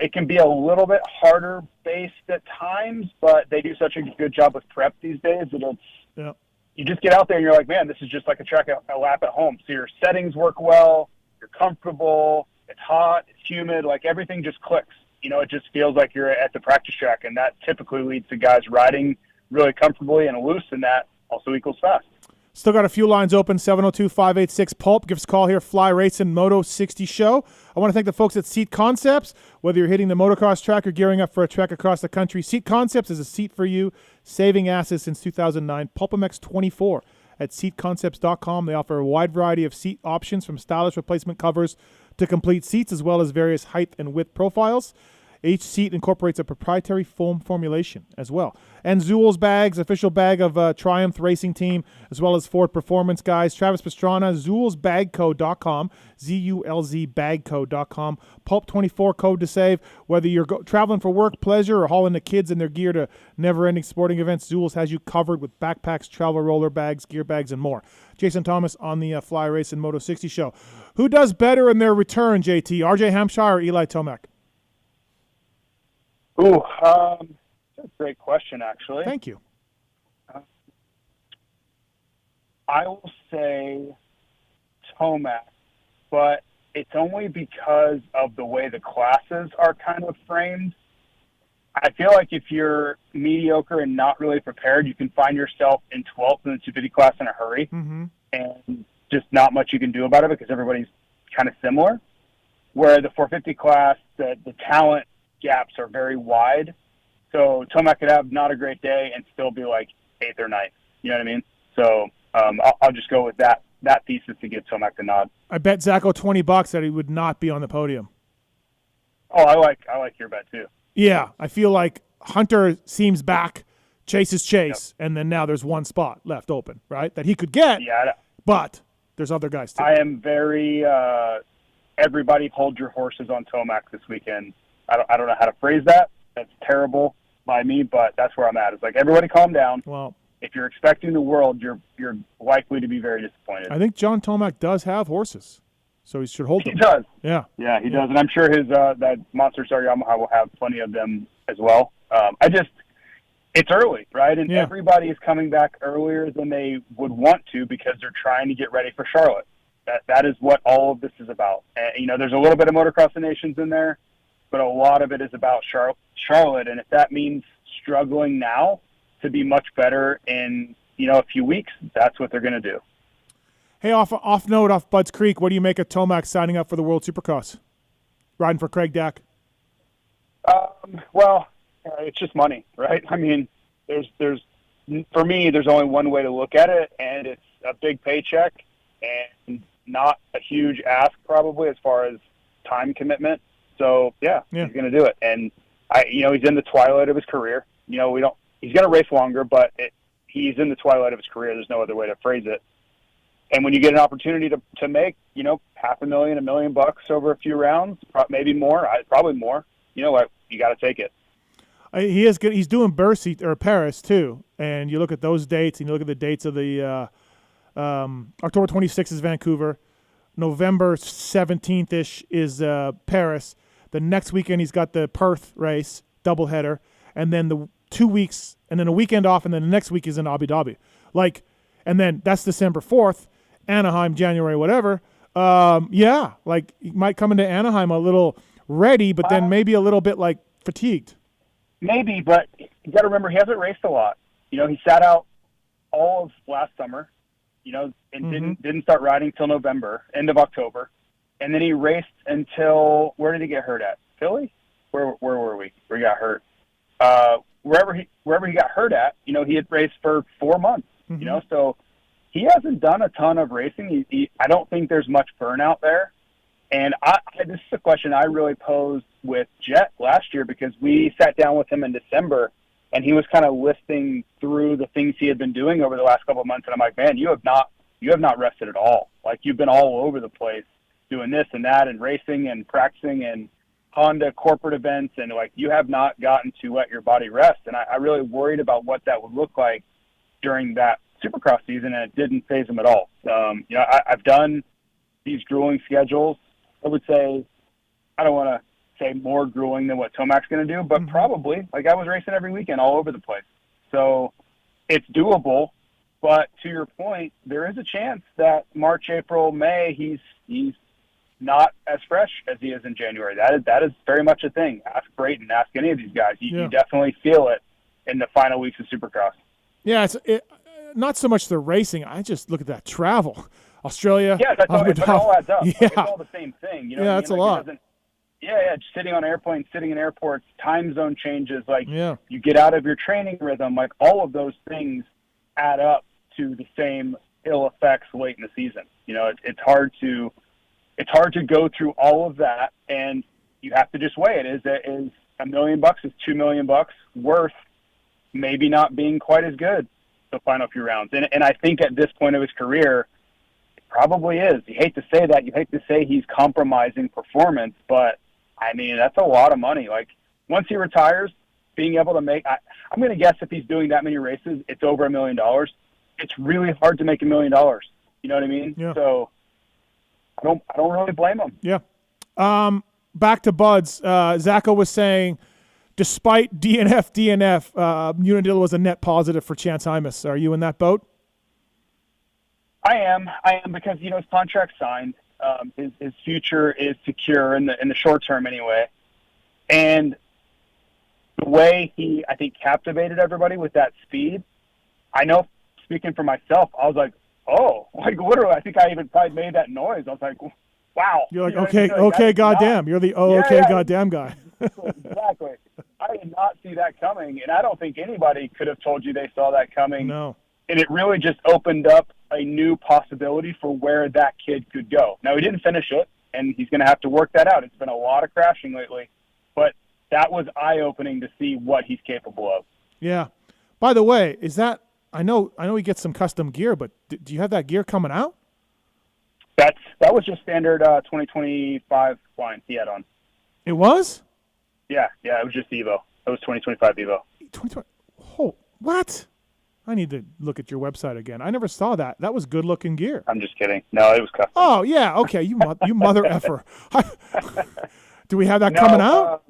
Speaker 9: It can be a little bit harder based at times, but they do such a good job with prep these days that you just get out there and you're like, man, this is just like a track a lap at home. So your settings work well, you're comfortable, it's hot, it's humid, like everything just clicks. It just feels like you're at the practice track, and that typically leads to guys riding really comfortably and loose, and that also equals fast.
Speaker 1: Still got a few lines open, 702-586-PULP. Give us a call here, Fly Racing Moto 60 Show. I want to thank the folks at Seat Concepts. Whether you're hitting the motocross track or gearing up for a trek across the country, Seat Concepts is a seat for you, saving assets since 2009. PulpMX 24 at seatconcepts.com. They offer a wide variety of seat options from stylish replacement covers to complete seats, as well as various height and width profiles. Each seat incorporates a proprietary foam formulation as well. And Zool's bags, official bag of Triumph Racing Team, as well as Ford Performance guys. Travis Pastrana, ZoolsBagCo.com, ZULZBagCo.com. Pulp24 code to save. Whether you're traveling for work, pleasure, or hauling the kids and their gear to never-ending sporting events, Zool's has you covered with backpacks, travel roller bags, gear bags, and more. Jason Thomas on the Fly Racing Moto 60 Show. Who does better in their return, JT? RJ Hampshire or Eli Tomac?
Speaker 9: Ooh, that's a great question, actually.
Speaker 1: Thank you.
Speaker 9: I will say Tomac, but it's only because of the way the classes are kind of framed. I feel like if you're mediocre and not really prepared, you can find yourself in 12th in the 250 class in a hurry, and just not much you can do about it because everybody's kind of similar. Where the 450 class, the talent gaps are very wide. So Tomac could have not a great day and still be like 8th or 9th. You know what I mean? So I'll just go with that thesis to give Tomac the nod.
Speaker 1: I bet Zacho $20 that he would not be on the podium.
Speaker 9: Oh, I like your bet too.
Speaker 1: Yeah, I feel like Hunter seems back, Chase is Chase, and then now there's one spot left open, right? That he could get.
Speaker 9: Yeah.
Speaker 1: But there's other guys too.
Speaker 9: I am very everybody hold your horses on Tomac this weekend. I don't know how to phrase that. That's terrible by me, but that's where I'm at. It's like, everybody calm down.
Speaker 1: Well,
Speaker 9: if you're expecting the world, you're likely to be very disappointed.
Speaker 1: I think John Tomac does have horses, so he should hold them.
Speaker 9: He does.
Speaker 1: Yeah.
Speaker 9: Yeah, he does. And I'm sure his that Monster Star Yamaha will have plenty of them as well. It's early, right? And everybody is coming back earlier than they would want to because they're trying to get ready for Charlotte. That is what all of this is about. And, there's a little bit of Motocross Des Nations in there, but a lot of it is about Charlotte. And if that means struggling now to be much better in a few weeks, that's what they're going to do.
Speaker 1: Hey, off Budds Creek, what do you make of Tomac signing up for the World Supercross? Riding for Craig Dack?
Speaker 9: Well, it's just money, right? I mean, for me, there's only one way to look at it, and it's a big paycheck and not a huge ask probably as far as time commitment. So yeah. He's going to do it. And he's in the twilight of his career. He's going to race longer, but he's in the twilight of his career. There's no other way to phrase it. And when you get an opportunity to make, $500,000, $1 million over a few rounds, maybe more, probably more, you know what? You got to take it.
Speaker 1: He is good. He's doing Bercy or Paris too, and you look at those dates, and you look at the dates of the October 26th is Vancouver, November 17th-ish is Paris. The next weekend he's got the Perth race doubleheader, and then the 2 weeks, and then a weekend off, and then the next week is in Abu Dhabi. And then that's December 4th, Anaheim, January, whatever. He might come into Anaheim a little ready, but then maybe a little bit fatigued.
Speaker 9: Maybe, but you got to remember he hasn't raced a lot. He sat out all of last summer, and didn't start riding till November, end of October, and then he raced until where did he get hurt at? Philly? Where were we? Where he got hurt? Wherever he got hurt at, he had raced for 4 months. So he hasn't done a ton of racing. I don't think there's much burnout there. And this is a question I really posed with Jet last year because we sat down with him in December and he was kind of listing through the things he had been doing over the last couple of months. And I'm like, man, you have not rested at all. You've been all over the place doing this and that and racing and practicing and Honda corporate events. And you have not gotten to let your body rest. And I really worried about what that would look like during that Supercross season. And it didn't faze him at all. I've done these grueling schedules. I would say, I don't want to say more grueling than what Tomac's going to do, but probably. I was racing every weekend all over the place. So it's doable, but to your point, there is a chance that March, April, May, he's not as fresh as he is in January. That is very much a thing. Ask Brayton, ask any of these guys. You definitely feel it in the final weeks of Supercross.
Speaker 1: Yeah, it's not so much the racing. I just look at that travel. Australia.
Speaker 9: Yeah, it all adds up.
Speaker 1: Yeah.
Speaker 9: It's all the same thing.
Speaker 1: That's a lot.
Speaker 9: Just sitting on airplanes, sitting in airports, time zone changes. You get out of your training rhythm. All of those things add up to the same ill effects late in the season. It's hard to go through all of that, and you have to just weigh it. Is $1 million, is $2 million worth maybe not being quite as good the final few rounds? And I think at this point of his career, probably is. You hate to say that. You hate to say he's compromising performance, but, that's a lot of money. Once he retires, being able to make – I'm going to guess if he's doing that many races, it's over $1 million. It's really hard to make $1 million. You know what I mean?
Speaker 1: Yeah.
Speaker 9: So I don't really blame him.
Speaker 1: Yeah. Back to Buds. Zacho was saying, despite DNF, Unadilla was a net positive for Chance Hymas. Are you in that boat?
Speaker 9: I am because his contract's signed. His future is secure in the short term anyway, and the way he I think captivated everybody with that speed. I know, speaking for myself, I was like, oh, literally, I think I even probably made that noise. I was like, wow.
Speaker 1: You're like, okay, goddamn. You're the goddamn guy.
Speaker 9: Exactly. I did not see that coming, and I don't think anybody could have told you they saw that coming.
Speaker 1: No.
Speaker 9: And it really just opened up a new possibility for where that kid could go. Now, he didn't finish it, and he's going to have to work that out. It's been a lot of crashing lately, but that was eye-opening to see what he's capable of.
Speaker 1: Yeah. By the way, is that I know he gets some custom gear, but do you have that gear coming out?
Speaker 9: That was just standard 2025 line he had on.
Speaker 1: It was?
Speaker 9: Yeah, it was just Evo. It was 2025 Evo.
Speaker 1: 2020. Oh, what? I need to look at your website again. I never saw that. That was good-looking gear.
Speaker 9: I'm just kidding. No, it was custom.
Speaker 1: Oh, yeah. Okay, you mother effer. Do we have that coming out?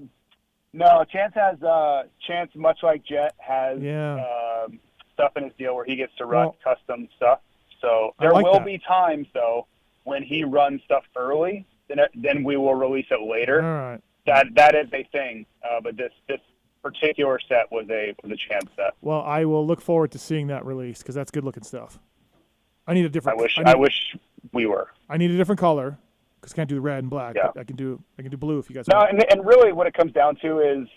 Speaker 9: No, Chance much like Jet, has stuff in his deal where he gets to run custom stuff. So there will be times, though, when he runs stuff early, then we will release it later.
Speaker 1: All right.
Speaker 9: That is a thing. But this particular set was a chance set.
Speaker 1: Well, I will look forward to seeing that release because that's good looking stuff. I need a different.
Speaker 9: I wish we were.
Speaker 1: I need a different color because I can't do red and black.
Speaker 9: Yeah.
Speaker 1: But I can do blue if you guys.
Speaker 9: No,
Speaker 1: want.
Speaker 9: and really what it comes down to is,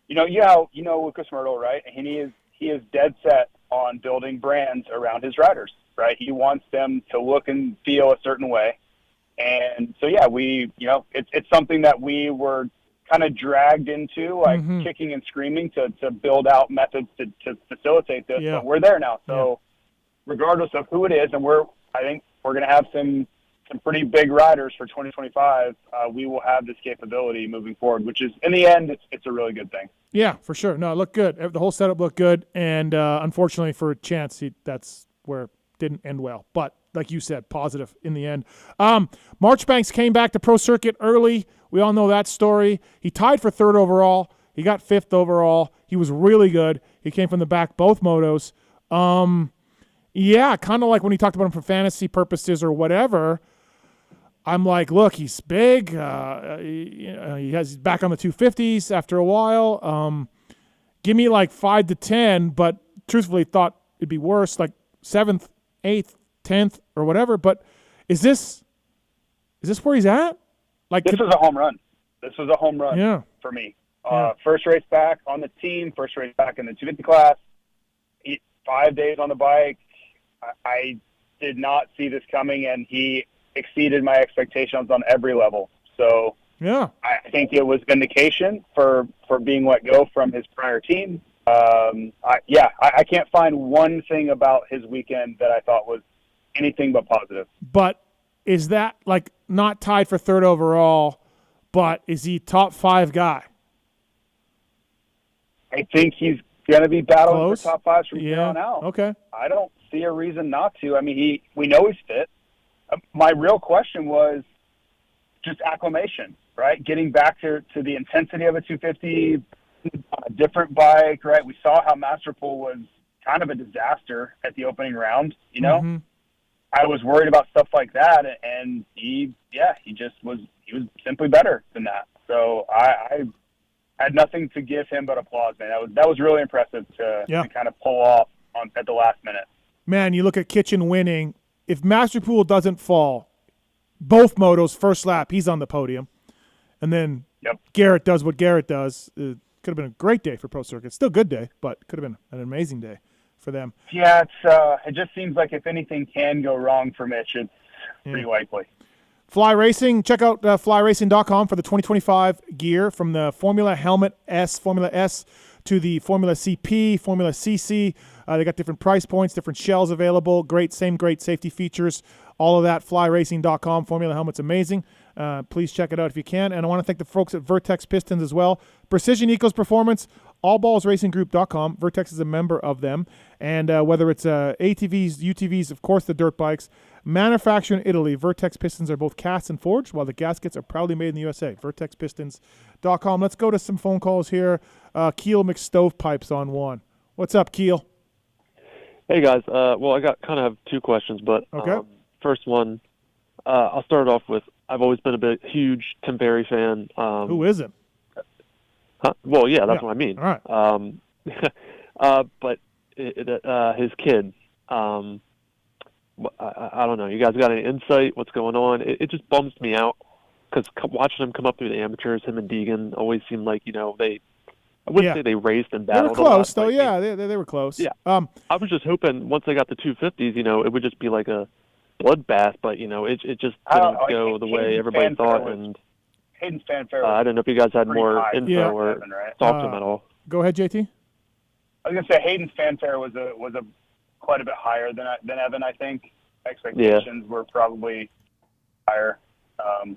Speaker 9: you know Lucas Myrtle, right? And he is dead set on building brands around his riders, right? He wants them to look and feel a certain way. And so, yeah, it's something that we were kind of dragged into, like kicking and screaming to build out methods to facilitate this.
Speaker 1: Yeah.
Speaker 9: But we're there now. So regardless of who it is, and I think we're going to have some pretty big riders for 2025. We will have this capability moving forward, which is, in the end, it's a really good thing.
Speaker 1: Yeah, for sure. No, it looked good. The whole setup looked good. And unfortunately for Chance, that's where it didn't end well. But like you said, positive in the end. Marchbanks came back to pro circuit early. We all know that story. He tied for 3rd overall. He got 5th overall. He was really good. He came from the back both motos. Yeah, kind of like when he talked about him for fantasy purposes or whatever. I'm like, look, he's big. He's back on the 250s after a while. Give me like 5 to 10, but truthfully thought it'd be worse, like 7th, 8th, 10th, or whatever. But is this where he's at? Like
Speaker 9: this was a home run. This was a home run for me. First race back on the team, first race back in the 250 class. 5 days on the bike. I did not see this coming, and he exceeded my expectations on every level. So I think it was vindication for being let go from his prior team. I can't find one thing about his weekend that I thought was anything but positive.
Speaker 1: But is that like not tied for 3rd overall, but is he top 5 guy?
Speaker 9: I think he's going to be battling
Speaker 1: Close?
Speaker 9: for top 5s from here on out.
Speaker 1: Okay.
Speaker 9: I don't see a reason not to. I mean, we know he's fit. My real question was just acclimation, right? Getting back to the intensity of a 250, a different bike, right? We saw how Masterpool was kind of a disaster at the opening round, you know?
Speaker 1: Mm-hmm.
Speaker 9: I was worried about stuff like that, and he was simply better than that. So I had nothing to give him but applause, man. That was really impressive to kind of pull off at the last minute.
Speaker 1: Man, you look at Kitchen winning. If Masterpool doesn't fall, both motos, first lap, he's on the podium. And then Garrett does what Garrett does. It could have been a great day for Pro Circuit. Still a good day, but could have been an amazing day for them.
Speaker 9: Yeah, it just seems like if anything can go wrong for Mitch, it's pretty likely.
Speaker 1: Fly Racing, check out flyracing.com for the 2025 gear from the Formula Helmet S, Formula S to the Formula CP, Formula CC. They got different price points, different shells available. Great safety features. All of that, flyracing.com. Formula Helmet's amazing. Please check it out if you can. And I want to thank the folks at Vertex Pistons as well. Precision Ecos Performance, allballsracinggroup.com. Vertex is a member of them. And whether it's ATVs, UTVs, of course, the dirt bikes, manufactured in Italy, Vertex Pistons are both cast and forged, while the gaskets are proudly made in the USA. VertexPistons.com. Let's go to some phone calls here. Keel McStovepipes on one. What's up, Keel?
Speaker 12: Hey, guys. Well, I kind of have 2 questions, but first one, I'll start off with, I've always been a huge Tim Ferry fan.
Speaker 1: Who isn't?
Speaker 12: Huh? Well, yeah, that's what I mean.
Speaker 1: All
Speaker 12: right. But his kid, I don't know. You guys got any insight? What's going on? It just bums me out because watching him come up through the amateurs, him and Deegan always seemed like, I wouldn't say they raced and battled.
Speaker 1: They were close, though. Yeah, they were close.
Speaker 12: Yeah. I was just hoping once they got the 250s, it would just be like a bloodbath, but it just didn't go the way everybody thought. And
Speaker 9: Hayden's fanfare.
Speaker 12: I don't know if you guys had more info or talked to him at all.
Speaker 1: Go ahead, JT.
Speaker 9: I was gonna say Hayden's fanfare was a quite a bit higher than Evan. I think expectations were probably higher. I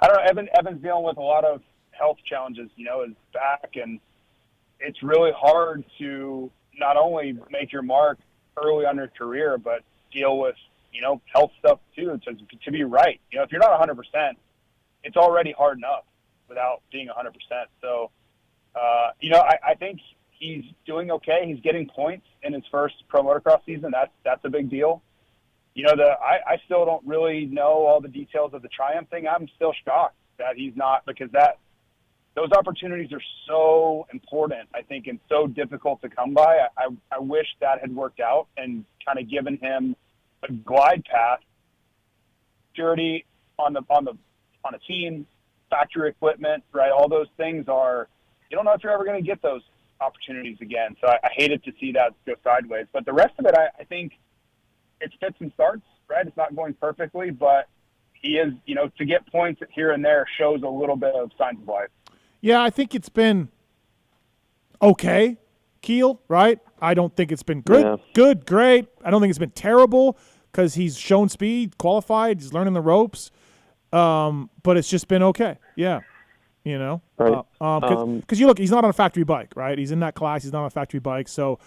Speaker 9: don't know. Evan's dealing with a lot of health challenges. His back, and it's really hard to not only make your mark early on your career, but deal with health stuff too to be right. If you're not 100%, it's already hard enough without being 100%. So, I think he's doing okay. He's getting points in his first pro motocross season. That's a big deal. I still don't really know all the details of the Triumph thing. I'm still shocked that he's not, because those opportunities are so important, I think, and so difficult to come by. I wish that had worked out and kind of given him a glide path, security on a team, factory equipment, right? All those things are, you don't know if you're ever going to get those opportunities again. So I hated to see that go sideways. But the rest of it, I think it's fits and starts, right? It's not going perfectly, but he is, to get points here and there shows a little bit of signs of life.
Speaker 1: Yeah, I think it's been okay, Keel, right? I don't think it's been good, great. I don't think it's been terrible because he's shown speed, qualified, he's learning the ropes. But it's just been okay. Yeah.
Speaker 12: Right.
Speaker 1: Because you look, he's not on a factory bike, right? He's in that class. He's not on a factory bike. So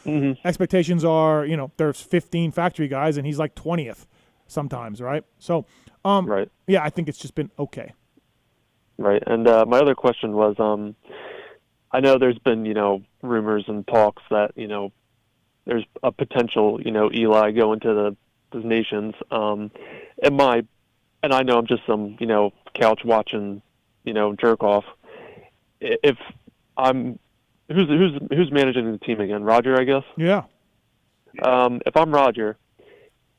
Speaker 1: expectations are, there's 15 factory guys and he's like 20th sometimes, right? So,
Speaker 12: right.
Speaker 1: Yeah, I think it's just been okay.
Speaker 12: Right. And my other question was, I know there's been, rumors and talks that, there's a potential, Eli going to the Nations. And I know I'm just some, couch watching, jerk off. If I'm, who's managing the team again? Roger, I guess.
Speaker 1: Yeah.
Speaker 12: If I'm Roger,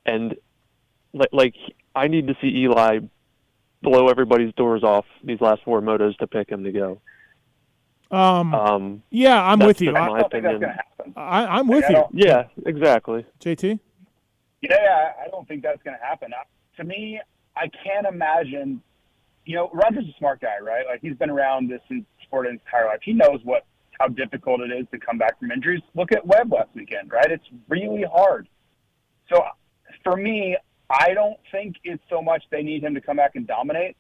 Speaker 12: and like I need to see Eli blow everybody's doors off these last 4 motos to pick him to go.
Speaker 1: Yeah, I'm with you.
Speaker 12: My
Speaker 9: I don't think that's
Speaker 12: opinion.
Speaker 9: going to happen.
Speaker 1: I'm with you.
Speaker 12: Yeah, exactly.
Speaker 1: JT?
Speaker 9: Yeah, I don't think that's going to happen. To me, I can't imagine. Roger's a smart guy, right? Like, he's been around this sport his entire life. He knows how difficult it is to come back from injuries. Look at Webb last weekend, right? It's really hard. So for me, I don't think it's so much they need him to come back and dominate.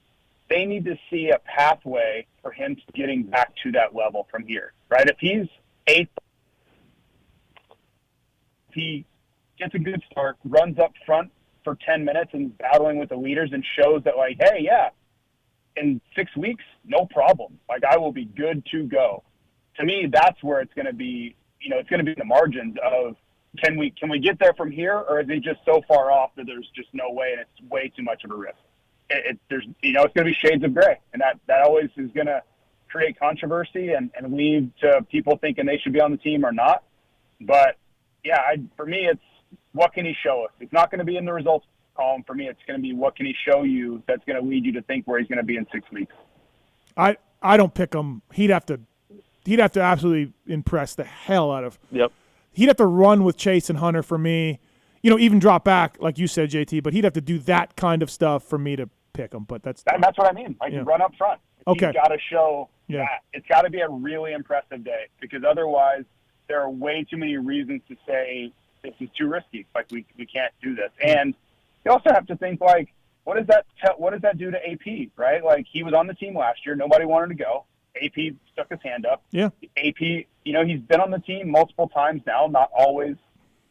Speaker 9: They need to see a pathway for him to getting back to that level from here, right? If he's 8th, he gets a good start, runs up front for 10 minutes and battling with the leaders and shows that, like, hey, yeah, in 6 weeks, no problem. Like, I will be good to go. To me, that's where it's going to be, it's going to be in the margins of, can we get there from here, or is he just so far off that there's just no way and it's way too much of a risk? It's going to be shades of gray, and that always is going to create controversy and lead to people thinking they should be on the team or not. But yeah, for me, it's what can he show us? It's not going to be in the results column for me. It's going to be what can he show you that's going to lead you to think where he's going to be in 6 weeks.
Speaker 1: I don't pick him. He'd have to absolutely impress the hell out of.
Speaker 12: Yep.
Speaker 1: He'd have to run with Chase and Hunter for me. Even drop back like you said, JT. But he'd have to do that kind of stuff for me to pick him. But that's
Speaker 9: what I mean. Like, run up front.
Speaker 1: Okay.
Speaker 9: You've got to show that. It's got to be a really impressive day, because otherwise there are way too many reasons to say this is too risky. Like, we can't do this. And you also have to think, like, what does that do to AP, right? Like, he was on the team last year. Nobody wanted to go. AP stuck his hand up.
Speaker 1: Yeah.
Speaker 9: AP, he's been on the team multiple times now, not always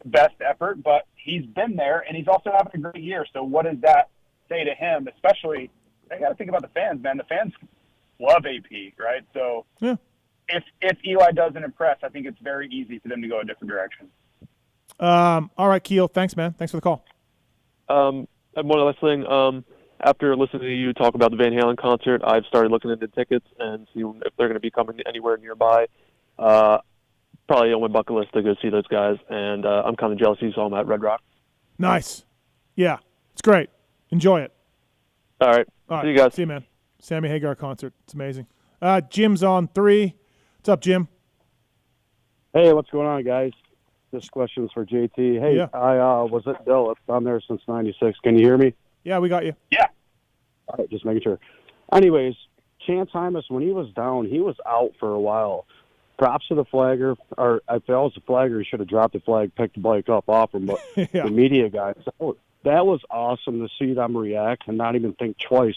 Speaker 9: the best effort, but he's been there, and he's also having a great year. So what does that say to him? Especially, I got to think about the fans, man. The fans love AP, right? So
Speaker 1: yeah.
Speaker 9: If Eli doesn't impress, I think it's very easy for them to go a different direction.
Speaker 1: All right, Keel. Thanks, man. Thanks for the call.
Speaker 12: And one last thing. After listening to you talk about the Van Halen concert, I've started looking into tickets and seeing if they're going to be coming anywhere nearby. Probably on my bucket list to go see those guys, and I'm kind of jealous you saw them at Red Rock.
Speaker 1: Nice. Yeah, it's great. Enjoy it.
Speaker 12: All right. See you guys.
Speaker 1: See you, man. Sammy Hagar concert. It's amazing. Jim's on 3. What's up, Jim?
Speaker 13: Hey, what's going on, guys? This question's for JT. Hey,
Speaker 1: yeah.
Speaker 13: I was at Dillip. I'm there since '96. Can you hear me?
Speaker 1: Yeah, we got you.
Speaker 9: Yeah.
Speaker 13: All right, just making sure. Anyways, Chance Hymas, when he was down, he was out for a while. Props to the flagger, or if I was the flagger, he should have dropped the flag, picked the bike up off him. But
Speaker 1: yeah.
Speaker 13: The media guys, that was awesome to see them react and not even think twice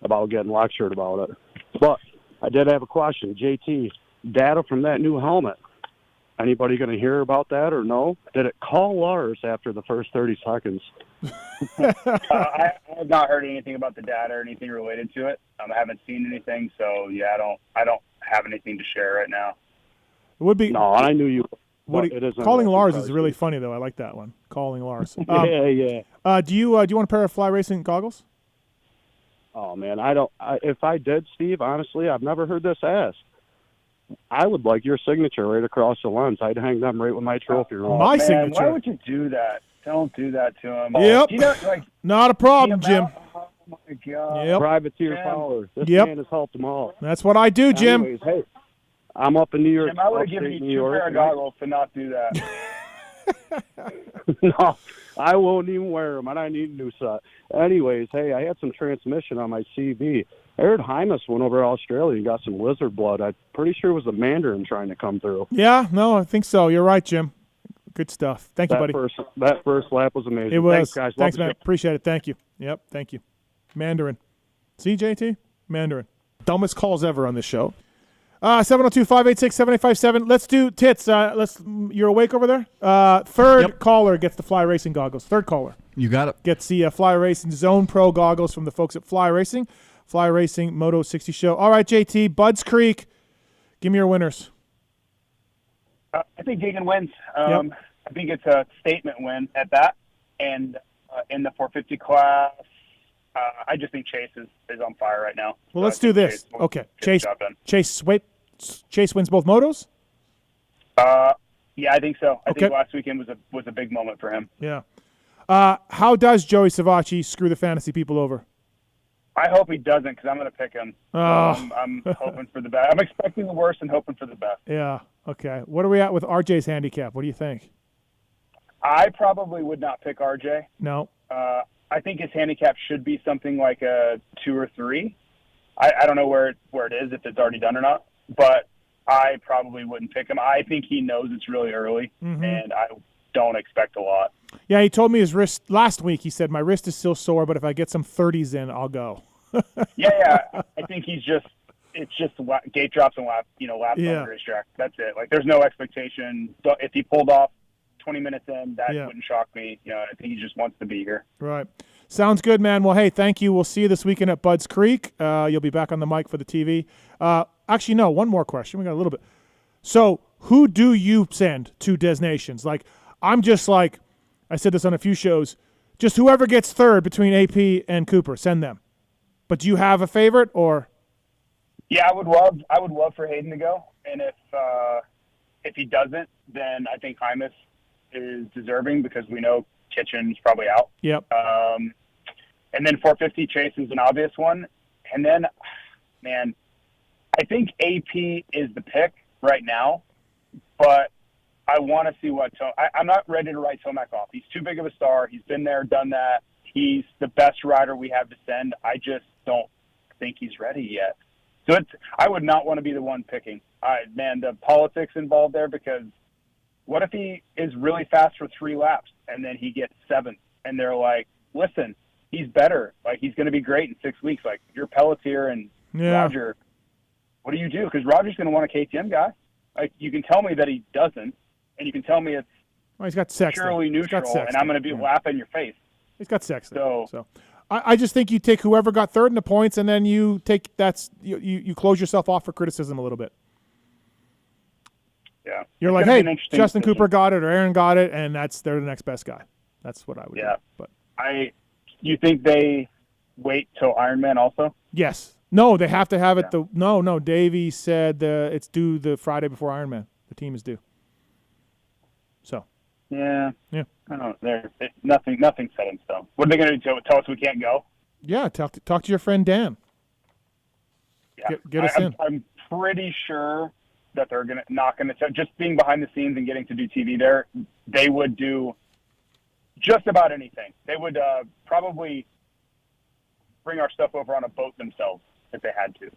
Speaker 13: about getting lectured about it. But I did have a question. JT, data from that new helmet. Anybody going to hear about that or no? Did it call Lars after the first 30 seconds?
Speaker 9: I have not heard anything about the data or anything related to it. I haven't seen anything, so yeah, I don't have anything to share right now.
Speaker 1: It would be
Speaker 13: no, I knew you.
Speaker 1: Calling Lars is really funny though. I like that one. Calling Lars.
Speaker 13: Yeah.
Speaker 1: Do you want a pair of fly racing goggles?
Speaker 13: Oh man, I don't. If I did, Steve, honestly, I've never heard this asked. I would like your signature right across the lens. I'd hang them right with my trophy room.
Speaker 1: My
Speaker 9: man,
Speaker 1: signature.
Speaker 9: Why would you do that? Don't do that to him.
Speaker 1: Yep.
Speaker 9: You know, like,
Speaker 1: Not a problem, Jim.
Speaker 9: oh my God.
Speaker 1: Yep.
Speaker 13: Privateer
Speaker 9: Jim.
Speaker 13: power. This
Speaker 1: Yep.
Speaker 13: man has helped them all.
Speaker 1: That's what I do, Jim.
Speaker 13: Anyways, hey, I'm up in New York.
Speaker 9: Jim, I would have given
Speaker 13: upstate
Speaker 9: you
Speaker 13: New
Speaker 9: 2
Speaker 13: York,
Speaker 9: pair of goggles to not do that.
Speaker 13: No, I won't even wear them, and I need a new set. Anyways, hey, I had some transmission on my CV. I heard Hymas went over to Australia and got some lizard blood. I'm pretty sure it was the Mandarin trying to come through.
Speaker 1: Yeah, no, I think so. You're right, Jim. Good stuff. Thank you, buddy.
Speaker 13: That first lap was amazing.
Speaker 1: It was.
Speaker 13: Thanks, guys. Love
Speaker 1: Thanks,
Speaker 13: the
Speaker 1: man.
Speaker 13: show.
Speaker 1: Appreciate it. Thank you. Yep, thank you. Mandarin. See, JT? Mandarin. Dumbest calls ever on this show. 702-586-7857. Let's do tits. You're awake over there? Third caller gets the Fly Racing goggles. Third caller
Speaker 3: You got it.
Speaker 1: gets the Fly Racing Zone Pro goggles from the folks at Fly Racing. Fly Racing Moto 60 show. All right, JT, Budds Creek. Give me your winners.
Speaker 9: I think Deegan wins.
Speaker 1: Yep.
Speaker 9: I think it's a statement win at that. And in the 450 class, I just think Chase is on fire right now.
Speaker 1: Well, let's do this. Okay, Chase wins both motos?
Speaker 9: Yeah, I think so. I
Speaker 1: Okay.
Speaker 9: think last weekend was a big moment for him.
Speaker 1: Yeah. How does Joey Savacci screw the fantasy people over?
Speaker 9: I hope he doesn't because I'm going to pick him.
Speaker 1: Oh.
Speaker 9: I'm hoping for the best. I'm expecting the worst and hoping for the best.
Speaker 1: Yeah. Okay. What are we at with RJ's handicap? What do you think?
Speaker 9: I probably would not pick RJ.
Speaker 1: No.
Speaker 9: I think his handicap should be something like a 2 or 3. I don't know where it is, if it's already done or not, but I probably wouldn't pick him. I think he knows it's really early, and I don't expect a lot.
Speaker 1: Yeah, he told me his wrist last week. He said, my wrist is still sore, but if I get some 30s in, I'll go.
Speaker 9: Yeah. I think it's just gate drops and laps on
Speaker 1: Yeah.
Speaker 9: the racetrack. That's it. Like, there's no expectation. If he pulled off 20 minutes in, that wouldn't shock me. I think he just wants to be here.
Speaker 1: Right. Sounds good, man. Well, hey, thank you. We'll see you this weekend at Budds Creek. You'll be back on the mic for the TV. Actually, no, one more question. We got a little bit. So who do you send to Des Nations? Like, I'm just like, I said this on a few shows, just whoever gets third between AP and Cooper, send them. But do you have a favorite or?
Speaker 9: Yeah, I would love for Hayden to go. And if he doesn't, then I think Hymas is deserving because we know Kitchen's probably out.
Speaker 1: Yep.
Speaker 9: And then 450 Chase is an obvious one. And then, man, I think AP is the pick right now, but I want to see what I'm not ready to write Tomac off. He's too big of a star. He's been there, done that. He's the best rider we have to send. I just don't think he's ready yet. So I would not want to be the one picking. The politics involved there, because what if he is really fast for 3 laps and then he gets 7th and they're like, listen, he's better. Like, he's going to be great in 6 weeks. Like, you're Pelletier and Roger. What do you do? Because Roger's going to want a KTM guy. Like, you can tell me that he doesn't, and you can tell me it's
Speaker 1: he's got Sexton.
Speaker 9: purely neutral, and I'm going to be laughing in your face.
Speaker 1: He's got Sexton.
Speaker 9: So
Speaker 1: I just think you take whoever got third in the points, and then you take you close yourself off for criticism a little bit.
Speaker 9: Yeah,
Speaker 1: you're like, hey, Justin Cooper got it or Aaron got it, and they're the next best guy. That's what I would do. But
Speaker 9: you think they wait till Ironman also?
Speaker 1: Yes. No, they have to have it. No. Davey said it's due the Friday before Ironman. The team is due. So.
Speaker 9: Yeah.
Speaker 1: Yeah.
Speaker 9: I don't know. Nothing set in stone. What are they going to do? Tell us we can't go?
Speaker 1: Yeah. Talk to your friend Dan.
Speaker 9: Yeah.
Speaker 1: Get us in.
Speaker 9: I'm pretty sure that they're not going to just being behind the scenes and getting to do TV there. They would do just about anything. They would probably bring our stuff over on a boat themselves if they had to.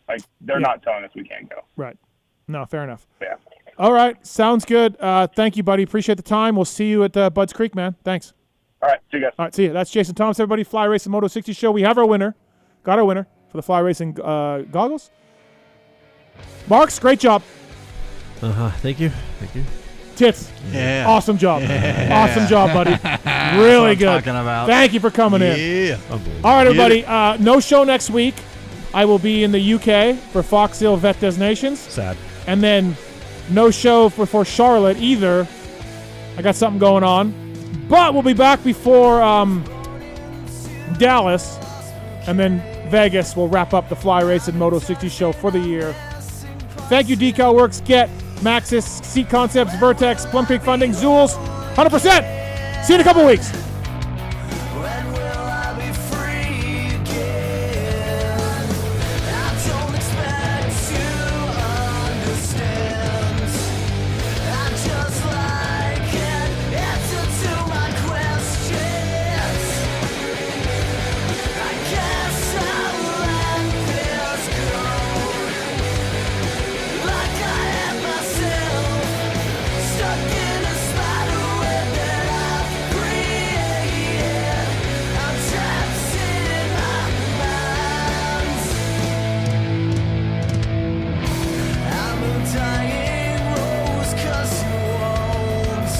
Speaker 9: Like, they're not telling us we can't go.
Speaker 1: Right. No, fair enough.
Speaker 9: Yeah.
Speaker 1: All right. Sounds good. Thank you, buddy. Appreciate the time. We'll see you at Budds Creek, man. Thanks.
Speaker 9: All right. See you guys.
Speaker 1: All right. See you. That's Jason Thomas, everybody. Fly Racing Moto 60 show. We have our winner. Got our winner for the Fly Racing goggles. Marks, great job.
Speaker 2: Thank you.
Speaker 1: Tits.
Speaker 3: Yeah.
Speaker 1: Awesome job.
Speaker 3: Yeah.
Speaker 1: Awesome job, buddy. Really good.
Speaker 3: Talking about.
Speaker 1: Thank you for coming in. All right, everybody. No show next week. I will be in the UK for Fox Hill Vet Des Nations.
Speaker 2: Sad.
Speaker 1: And then no show for Charlotte either. I got something going on. But we'll be back before Dallas. And then Vegas will wrap up the Fly Racing Moto 60 show for the year. Thank you, Decal Works, Get, Maxxis, Seat Concepts, Vertex, Plum Creek Funding, Zools, 100%. See you in a couple weeks.